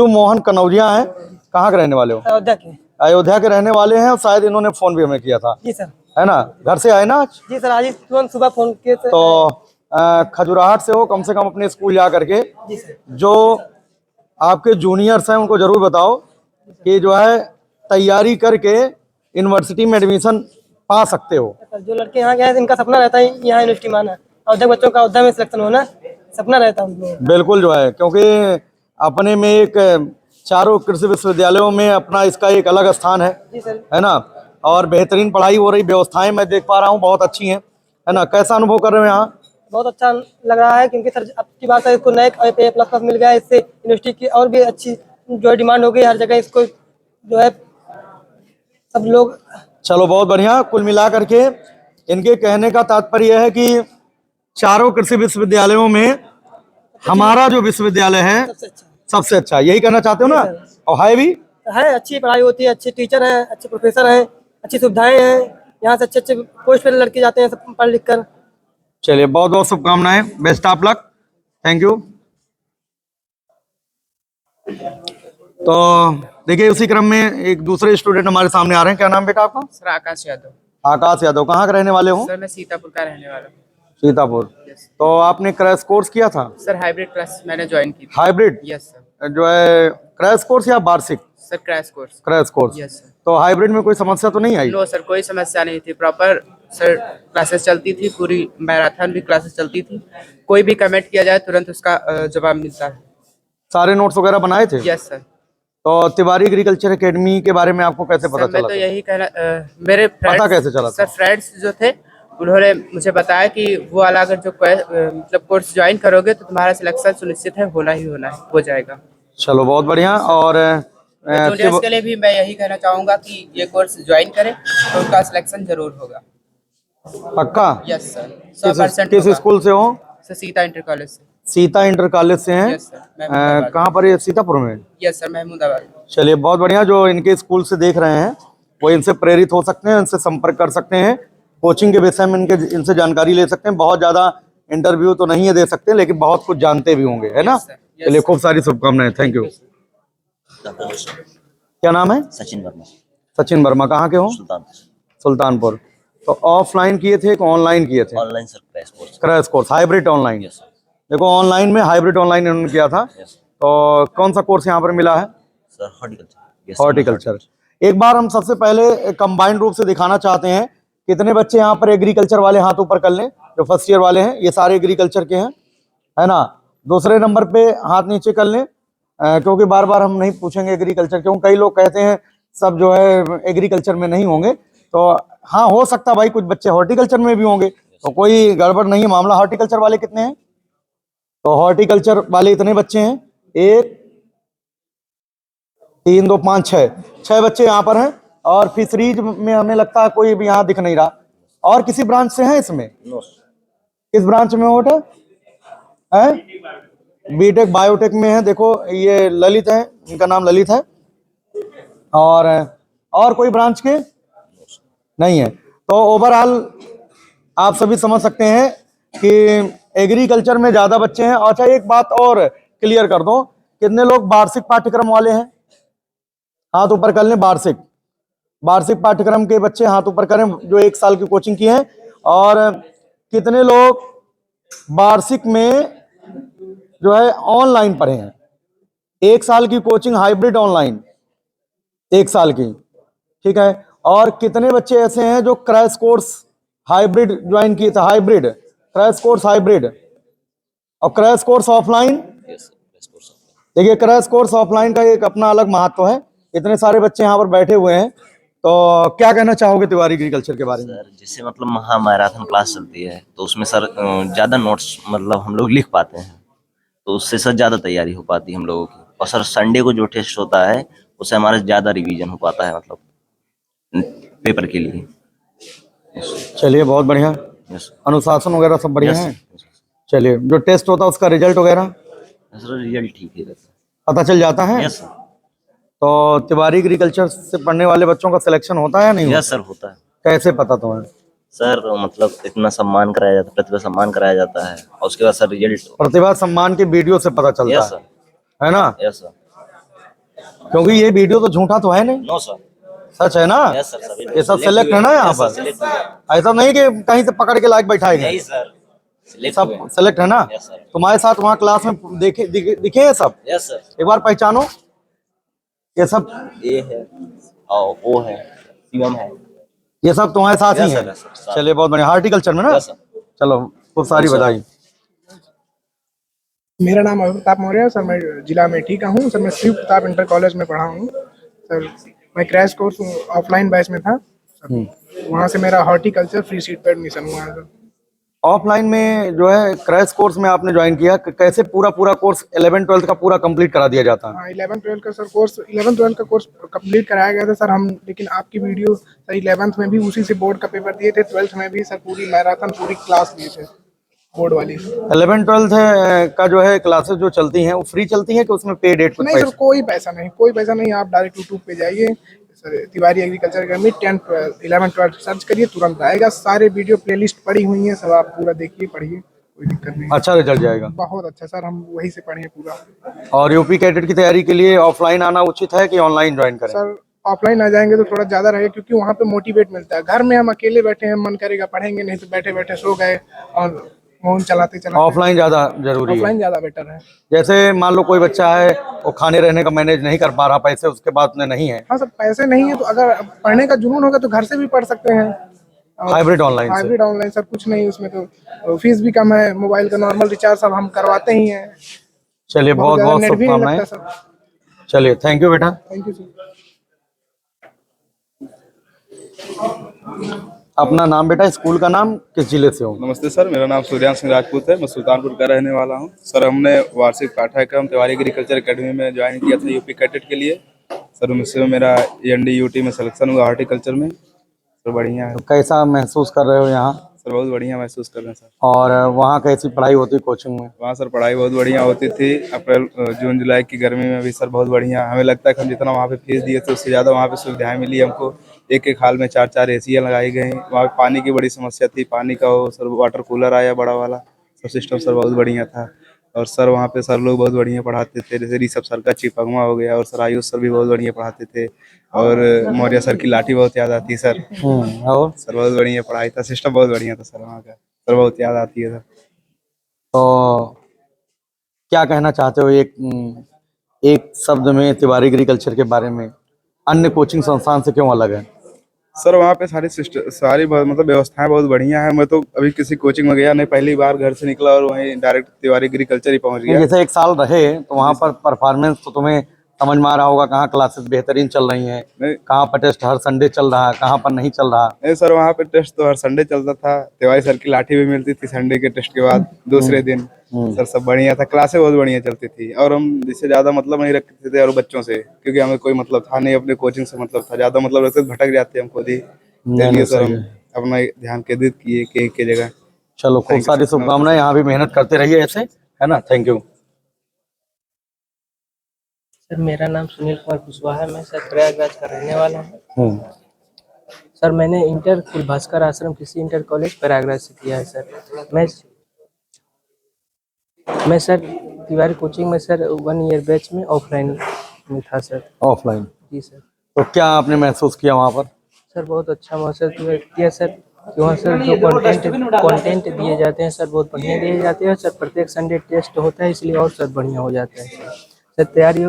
मोहन कनौजिया है। कहाँ के रहने वाले हो? अयोध्या के। अयोध्या के रहने वाले हैं, और शायद इन्होंने फोन भी हमें किया था। जी सर। है ना, घर से आए ना आज? जी सर, आज तुरंत सुबह फोन किए थे। तो खजुराहट से हो, कम से कम अपने स्कूल जा करके जो आपके जूनियर्स हैं उनको जरूर बताओ कि जो है तैयारी करके यूनिवर्सिटी में एडमिशन पा सकते हो। जो लड़के यहाँ गए इनका सपना रहता है यहाँ यूनिवर्सिटी में आना, अयोध्या बच्चों का अयोध्या में सिलेक्शन होना सपना रहता है। बिल्कुल जो है, क्योंकि अपने में एक चारों कृषि विश्वविद्यालयों में अपना इसका एक अलग स्थान है ना, और बेहतरीन पढ़ाई हो रही, व्यवस्थाएं मैं देख पा रहा हूँ बहुत अच्छी हैं, है ना। कैसा अनुभव कर रहे हो यहाँ? बहुत अच्छा लग रहा है, क्योंकि सर अब की बात है इसको नए A+ मिल गया है, इससे यूनिवर्सिटी की और भी अच्छी जो है डिमांड हो गई हर जगह, इसको जो है सब लोग। चलो बहुत बढ़िया। कुल मिला करके इनके कहने का तात्पर्य है कि चारों कृषि विश्वविद्यालयों में हमारा जो विश्वविद्यालय है सबसे अच्छा, यही कहना चाहते हो ना? और है भी है, अच्छी पढ़ाई होती है, अच्छे टीचर हैं, अच्छे प्रोफेसर हैं, अच्छी सुविधाएं हैं, यहाँ से अच्छे अच्छे पोस्ट पे लड़के जाते हैं सब पढ़ लिख कर। चलिए, बहुत बहुत शुभकामनाएं, best of luck, thank you. तो देखिए, उसी क्रम में एक दूसरे स्टूडेंट हमारे सामने आ रहे हैं। क्या नाम बेटा आपका? सर आकाश यादव। आकाश यादव, कहाँ के रहने वाले हो? सर मैं सीतापुर का रहने वाला हूँ। सीतापुर। तो आपने क्रैश कोर्स किया था? सर हाइब्रिड क्लास मैंने ज्वाइन की थी। हाइब्रिड? Yes sir. जो है क्रैश कोर्स या वार्षिक? Sir crash course. Crash course. Yes sir. तो हाइब्रिड में कोई समस्या तो नहीं आई? नो सर, कोई समस्या नहीं थी, प्रॉपर सर क्लासेस चलती थी, पूरी मैराथन भी क्लासेस चलती थी, कोई भी कमेंट किया जाए तुरंत उसका जवाब मिलता है। सारे नोट्स वगैरह बनाए थे? Yes sir. तो तिवारी एग्रीकल्चर एकेडमी के बारे में आपको कैसे पता चला? मैं तो यही कहना, मेरे पता कैसे चला? सर फ्रेंड्स जो थे उन्होंने मुझे बताया कि वो वाला अगर जो मतलब कोर्स ज्वाइन करोगे तो तुम्हारा सिलेक्शन सुनिश्चित है, होना ही होना है, हो जाएगा। चलो बहुत बढ़िया। और जूनियर्स के लिए भी मैं यही कहना चाहूंगा कि ये कोर्स ज्वाइन करें तो उनका सिलेक्शन जरूर होगा। पक्का? यस सर, 100% किस स्कूल से हो? सर सीता इंटर कॉलेज से। सीता इंटर कॉलेज से हैं? Yes sir, Mahmudabad. कहाँ पर? ये सीतापुर में? Yes sir, Mahmudabad. चलिए बहुत बढ़िया। जो इनके स्कूल से देख रहे हैं वो इनसे प्रेरित हो सकते हैं, इनसे संपर्क कर सकते हैं, कोचिंग के विषय में इनसे जानकारी ले सकते हैं। बहुत ज्यादा इंटरव्यू तो नहीं है दे सकते, लेकिन बहुत कुछ जानते भी होंगे, है ना? चलिए खूब सारी शुभकामनाएं। Thank you. क्या नाम है? सचिन वर्मा। सचिन वर्मा। कहाँ के हो? सुल्तानपुर। तो ऑफलाइन किए थे कि ऑनलाइन किए थे? Online sir, crash course. Crash course, hybrid online. देखो ऑनलाइन में हाइब्रिड ऑनलाइन इन्होंने किया था। तो कौन सा कोर्स यहाँ पर मिला है? Sir horticulture. हॉर्टिकल्चर। एक बार हम सबसे पहले कंबाइंड रूप से दिखाना चाहते हैं कितने बच्चे यहाँ पर एग्रीकल्चर वाले हाथ ऊपर कर लें। जो फर्स्ट ईयर वाले हैं ये सारे एग्रीकल्चर के हैं, है ना? दूसरे नंबर पे हाथ नीचे कर लें, क्योंकि बार बार हम नहीं पूछेंगे एग्रीकल्चर क्यों। कई लोग कहते हैं सब जो है एग्रीकल्चर में नहीं होंगे, तो हाँ हो सकता भाई कुछ बच्चे हॉर्टिकल्चर में भी होंगे, तो कोई गड़बड़ नहीं है मामला। हॉर्टिकल्चर वाले कितने हैं? तो हॉर्टिकल्चर वाले इतने बच्चे हैं, 1 3 2 5 6 बच्चे यहाँ पर हैं। और फिशरीज में हमें लगता है कोई भी यहाँ दिख नहीं रहा। और किसी ब्रांच से है इसमें? किस ब्रांच में हो है? बीटेक बायोटेक में है। देखो ये ललित है, इनका नाम ललित है। और कोई ब्रांच के नहीं है। तो ओवरऑल आप सभी समझ सकते हैं कि एग्रीकल्चर में ज्यादा बच्चे हैं। अच्छा एक बात और क्लियर कर दो, कितने लोग वार्षिक पाठ्यक्रम वाले हैं? हाथ ऊपर कर लें। वार्षिक पाठ्यक्रम के बच्चे हाथ ऊपर करें जो 1 साल की कोचिंग की है। और कितने लोग वार्षिक में जो है ऑनलाइन पढ़े हैं? 1 साल की कोचिंग हाइब्रिड ऑनलाइन 1 साल की, ठीक है। और कितने बच्चे ऐसे हैं जो क्रैश कोर्स हाइब्रिड ज्वाइन किए थे? Hybrid crash course, hybrid. और क्रैश कोर्स ऑफलाइन। देखिए क्रैश कोर्स ऑफलाइन का एक अपना अलग महत्व है। इतने सारे बच्चे यहाँ पर बैठे हुए हैं, तो क्या कहना चाहोगे तिवारी एग्रीकल्चर के बारे में? सर जैसे मतलब महामैराथन क्लास चलती है तो उसमें सर ज़्यादा नोट्स मतलब हम लोग लिख पाते हैं, तो उससे सर ज़्यादा तैयारी हो पाती है हम लोगों की। और सर संडे को जो टेस्ट होता है उससे हमारा ज़्यादा रिवीजन हो पाता है मतलब पेपर के लिए। चलिए बहुत बढ़िया। अनुशासन वगैरह सब बढ़िया है। चलिए जो टेस्ट होता है उसका रिजल्ट वगैरह? सर रिजल्ट ठीक ही रहता है, पता चल जाता है। Yes sir. तो तिवारी एग्रीकल्चर से पढ़ने वाले बच्चों का सिलेक्शन होता है या नहीं? यस सर होता है। कैसे पता तुम्हें? सर मतलब इतना सम्मान कराया जाता है, प्रतिभा सम्मान कराया जाता है और उसके बाद सर रिजल्ट। प्रतिभा सम्मान के वीडियो से पता चलता यस सर। है ना? Yes sir. क्योंकि ये वीडियो तो झूठा तो है नहीं। नो सर, सच है ना? Yes sir. ये सब सिलेक्ट है ना यहाँ पर? ऐसा नहीं कि कहीं से पकड़ के लायक बैठाएंगे। नहीं सर, सब सिलेक्ट है ना? तुम्हारे साथ वहाँ क्लास में दिखे हैं सब? Yes sir. एक बार पहचानो ये सब। ये है और वो है, शिवम है, ये सब तुम्हारे साथ ही है। चलिए बहुत बढ़िया। हॉर्टिकल्चर में ना? चलो खूब सारी बधाई। मेरा नाम अभिताप मौर्य है सर। मैं जिला मेठी का हूँ सर। मैं शिव प्रताप इंटर कॉलेज में पढ़ा हूँ सर। मैं क्रैश कोर्स ऑफलाइन बैच में था सर। वहाँ से मेरा हॉर्टिकल्चर फ्री सीट पर एडमिशन हुआ है सर। ऑफलाइन में जो है क्रैश कोर्स में आपने ज्वाइन किया, कैसे पूरा कोर्स 11-12 का पूरा कंप्लीट करा दिया जाता है? हाँ 11-12 का सर कोर्स, 11-12 का कोर्स कंप्लीट कराया गया था सर हम। लेकिन आपकी वीडियो सर 11th में भी उसी से बोर्ड का पेपर दिए थे, 12th में भी सर पूरी मैराथन पूरी क्लास लिए थे बोर्ड वाली। 11-12 का जो है क्लासेस जो चलती हैं वो फ्री चलती हैं कि उसमें पे डेट? नहीं सर कोई पैसा नहीं, कोई पैसा नहीं। आप डायरेक्ट यूट्यूब पे जाइए sir, Tiwari agriculture academy 10th 12th 11th search करिए, तुरंत आएगा। सारे वीडियो प्लेलिस्ट पड़ी हुई है सब, आप पूरा देखिए पढ़िए, कोई दिक्कत नहीं। अच्छा रिजल्ट जाएगा? बहुत अच्छा सर, हम वही से पढ़े पूरा। और यूपी कैडेट की तैयारी के लिए ऑफलाइन आना उचित है कि ऑनलाइन ज्वाइन करें? सर ऑफलाइन आ जाएंगे तो थोड़ा ज्यादा रहेगा, क्योंकि वहाँ पे मोटिवेट मिलता है। घर में हम अकेले बैठे हैं, मन करेगा पढ़ेंगे, नहीं तो बैठे बैठे सो गए और फोन चलाते चलाते। ऑफलाइन ज्यादा जरूरी है? ऑफलाइन ज्यादा बेटर है। जैसे मान लो कोई बच्चा है वो खाने रहने का मैनेज नहीं कर पा रहा, पैसे उसके पास में नहीं है। हाँ सर पैसे नहीं है तो अगर पढ़ने का जुनून होगा तो घर से भी पढ़ सकते हैं। Hybrid online? Hybrid online sir कुछ नहीं उसमें, तो फीस भी कम है, मोबाइल का नॉर्मल रिचार्ज सब हम करवाते ही हैं। चलिए बहुत बहुत शुभकामनाएं। चलिए थैंक यू बेटा। Thank you sir. अपना नाम बेटा, स्कूल का नाम, किस जिले से हो? नमस्ते सर, मेरा नाम सूर्यांश सिंह राजपूत है। मैं सुल्तानपुर का रहने वाला हूं। सर हमने वार्षिक पाठ्यक्रम तिवारी एग्रीकल्चर एकेडमी में ज्वाइन किया था यूपी कैडेट के लिए। सर उसमें मेरा ANDUT में सिलेक्शन हुआ हॉर्टिकल्चर में। सर बढ़िया है। तो कैसा महसूस कर रहे हो यहाँ? सर बहुत बढ़िया महसूस कर रहे हैं सर। और वहाँ कैसी पढ़ाई होती है कोचिंग में? वहाँ सर पढ़ाई बहुत बढ़िया होती थी। अप्रैल जून जुलाई की गर्मी में भी सर बहुत बढ़िया। हमें लगता है कि हम जितना वहाँ पे फीस दिए थे उससे ज़्यादा वहाँ पे सुविधाएं मिली हमको। एक हाल में 4-4 एसियाँ लगाई गई। वहाँ पे पानी की बड़ी समस्या थी, पानी का वो सर वाटर कूलर आया बड़ा वाला, सब सिस्टम सर बहुत बढ़िया था। और सर वहाँ पे सर लोग बहुत बढ़िया पढ़ाते थे, जैसे ऋषभ सर का चिपंगमा हो गया, और सर आयुष सर भी बहुत बढ़िया पढ़ाते थे। और मौर्य सर की लाठी बहुत याद आती है सर। और सर बहुत बढ़िया पढ़ाई था, सिस्टम बहुत बढ़िया था सर वहाँ का। सर बहुत याद आती है सर। तो क्या कहना चाहते हो एक शब्द में तिवारी एग्रीकल्चर के बारे में, अन्य कोचिंग संस्थान से क्यों अलग है? सर वहाँ पे सारी मतलब व्यवस्थाएं बहुत बढ़िया है। मैं तो अभी किसी कोचिंग में गया नहीं, पहली बार घर से निकला और वहीं डायरेक्ट तिवारी एग्रीकल्चर ही पहुँच गया। जैसे 1 साल रहे तो वहाँ पर परफॉर्मेंस तो तुम्हें समझ में आ रहा होगा, कहाँ क्लासेस बेहतरीन चल रही हैं, कहाँ पर टेस्ट हर संडे चल रहा है, कहाँ पर नहीं चल रहा? नहीं सर, वहाँ पे टेस्ट तो हर संडे चलता था। तिवारी सर की लाठी भी मिलती थी संडे के टेस्ट के बाद दूसरे दिन। सर सब बढ़िया था, क्लासें बहुत बढ़िया चलती थी। और हम जिससे ज़्यादा मतलब नहीं रखते थे और बच्चों से, क्योंकि हमें कोई मतलब था नहीं, अपने कोचिंग से मतलब था। ज़्यादा मतलब रखते भटक जाते हम खुद ही। इसलिए सर हम अपना ध्यान केंद्रित किए एक जगह। चलो खूब सारी शुभकामनाएं, यहाँ भी मेहनत करते रहिए ऐसे, है ना। Thank you sir. मेरा नाम सुनील कुमार कुशवाहा है, मैं सर प्रयागराज का रहने वाला हूँ। सर मैंने इंटर कुल भास्कर आश्रम कृषि इंटर कॉलेज प्रयागराज से किया है सर। मैं सर तिवारी कोचिंग में सर 1 ईयर बैच में ऑफलाइन में था सर। ऑफलाइन? जी सर। तो क्या आपने महसूस किया वहाँ पर? सर बहुत अच्छा महसूस किया सर, कि वहाँ सर जो कंटेंट दिए जाते हैं सर बहुत बढ़िया दिए जाते हैं सर। प्रत्येक संडे टेस्ट होता है, इसलिए और सर बढ़िया हो जाता है सर। तैयारी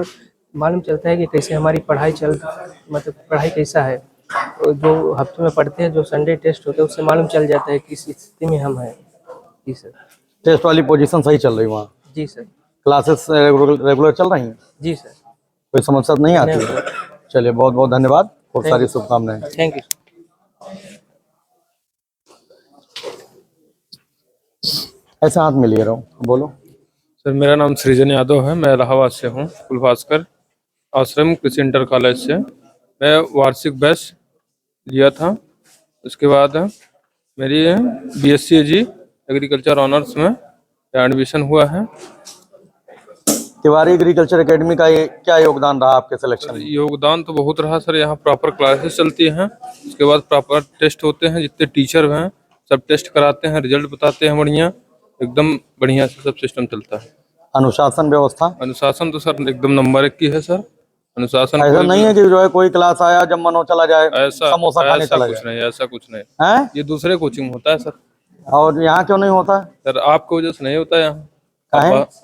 मालूम चलता है कि कैसे हमारी पढ़ाई मतलब पढ़ाई कैसा है। तो जो हफ्ते में पढ़ते हैं, जो संडे टेस्ट होता है, उससे मालूम चल जाता है किस स्थिति में हम हैं। जी सर। टेस्ट वाली पोजीशन सही चल रही वहाँ? जी सर। क्लासेस रेगुलर चल रही हैं? जी सर। कोई समस्या नहीं आती है? चलिए बहुत बहुत धन्यवाद, खूब सारी शुभकामनाएं। Thank you. ऐसा हाथ मिलिए रहो, बोलो। सर मेरा नाम सृजन यादव है, मैं इलाहाबाद से हूँ, कुलभास्कर आश्रम कृषि इंटर कॉलेज से। मैं वार्षिक बैच लिया था, उसके बाद मेरी BSc AG एग्रीकल्चर ऑनर्स में एडमिशन हुआ है। तिवारी एग्रीकल्चर एकेडमी का क्या योगदान रहा आपके सिलेक्शन में? योगदान तो बहुत रहा सर। यहाँ प्रॉपर क्लासेस चलती हैं, उसके बाद प्रॉपर टेस्ट होते हैं। जितने टीचर हैं सब टेस्ट कराते हैं, रिजल्ट बताते हैं बढ़िया, एकदम बढ़िया से सब सिस्टम चलता है। अनुशासन व्यवस्था? अनुशासन तो सर एकदम नंबर 1 की है सर। अनुशासन ऐसा नहीं है कि जो है कोई क्लास आया जब मन हो चला जाए, समोसा खाने चला जाए? कुछ नहीं, ऐसा कुछ नहीं है। ये दूसरे कोचिंग होता है सर। और यहाँ क्यों नहीं होता है सर? आपकी वजह से नहीं होता यहाँ।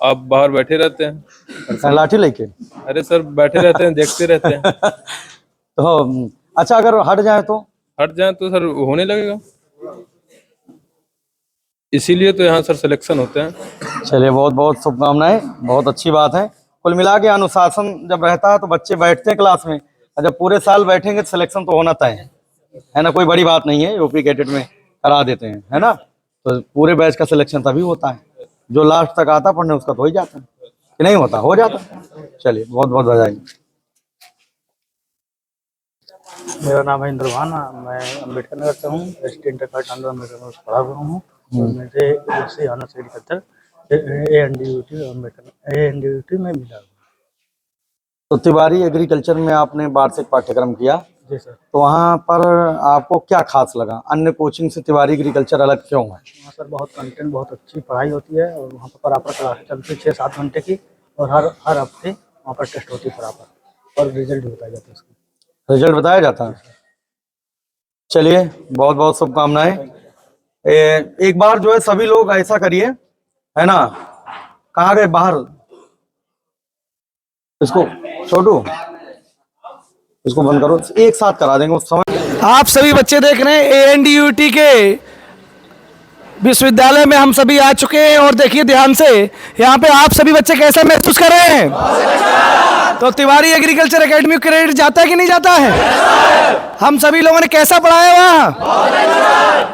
आप बाहर बैठे रहते हैं लाठी लेके? अरे सर बैठे रहते हैं, देखते रहते हैं। तो अच्छा, अगर हट जाए तो सर होने लगेगा, इसीलिए तो यहाँ सर सिलेक्शन होते हैं। चलिए बहुत बहुत शुभकामनाएं, बहुत अच्छी बात है। कुल मिला के अनुशासन जब रहता है तो बच्चे बैठते हैं क्लास में, और जब पूरे साल बैठेंगे तो सिलेक्शन तो होना तय है ना। कोई बड़ी बात नहीं है, यूपी कैडेट में करा देते हैं, है ना। तो पूरे बैच का सिलेक्शन तभी होता है, जो लास्ट तक आता पढ़ने उसका तो हो ही जाता है, कि नहीं होता? हो जाता। चलिए बहुत बहुत बधाई। मेरा नाम है इंद्रभान, मैं अम्बेडकर नगर से हूँ। असिस्टेंट अम्बेडकर में पढ़ा हुआ हूँ। मुझे ऑनर्स एग्रीकल्चर ANDUT में मिला। तो तिवारी एग्रीकल्चर में आपने वार्षिक पाठ्यक्रम किया? जी सर। तो वहाँ पर आपको क्या खास लगा? अन्य कोचिंग से तिवारी एग्रीकल्चर अलग क्यों है? वहाँ सर बहुत कंटेंट, बहुत अच्छी पढ़ाई होती है, और वहाँ पर प्रॉपर क्लास चलती है 6-7 घंटे की, और हर हफ्ते वहाँ पर टेस्ट होती है प्रॉपर, और रिजल्ट भी बताया जाता है उसका। रिजल्ट बताया जाता है? चलिए बहुत बहुत शुभकामनाएं। एक बार जो है सभी लोग ऐसा करिए, है ना। कहाँ गए बाहर? इसको छोटू, इसको बंद करो, एक साथ करा देंगे उस समय। आप सभी बच्चे देख रहे हैं ANDUT के विश्वविद्यालय में हम सभी आ चुके हैं, और देखिए ध्यान से यहाँ पे आप सभी बच्चे कैसा महसूस कर रहे हैं? तो तिवारी एग्रीकल्चर एकेडमी क्रेडिट जाता है कि नहीं जाता है? हम सभी लोगों ने कैसा पढ़ा है वहाँ?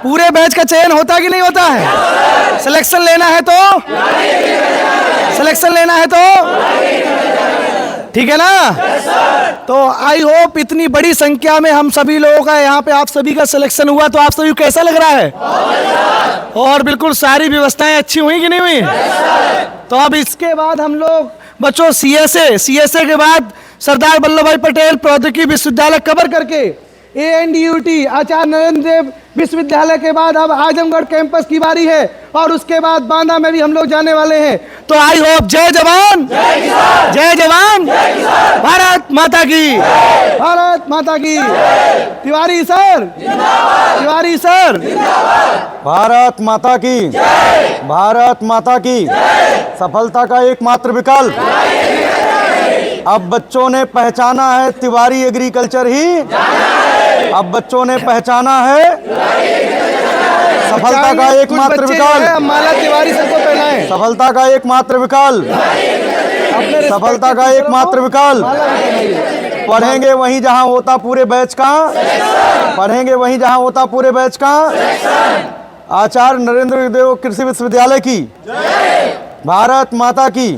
पूरे बैच का चयन होता है कि नहीं होता है? सिलेक्शन लेना है तो ठीक है ना? तो आई होप इतनी बड़ी संख्या में हम सभी लोगों का यहाँ पे आप सभी का सिलेक्शन हुआ, तो आप सभी को कैसा लग रहा है? और बिल्कुल सारी व्यवस्थाएं अच्छी हुई कि नहीं हुई? तो अब इसके बाद हम लोग बच्चों सीएसए के बाद सरदार वल्लभ भाई पटेल प्रौद्योगिकी विश्वविद्यालय कवर करके ANDUT आचार्य नरेंद्र देव विश्वविद्यालय के बाद अब आजमगढ़ कैंपस की बारी है, और उसके बाद बांदा में भी हम लोग जाने वाले हैं। तो आई होप जय जवान जय जवान, भारत माता की, भारत माता की। तिवारी सर, तिवारी सर, भारत माता की, भारत माता की। सफलता का एकमात्र विकल्प, अब बच्चों ने पहचाना है तिवारी एग्रीकल्चर ही, अब बच्चों ने पहचाना है सफलता का एकमात्र विकल्प, माला तिवारी सर को पहनाएं। सफलता का एकमात्र विकल्प, सफलता का एकमात्र विकल्प। पढ़ेंगे वहीं जहां होता पूरे बैच का, पढ़ेंगे वहीं जहां होता पूरे बैच का। आचार्य नरेंद्र देव कृषि विश्वविद्यालय की, भारत माता की।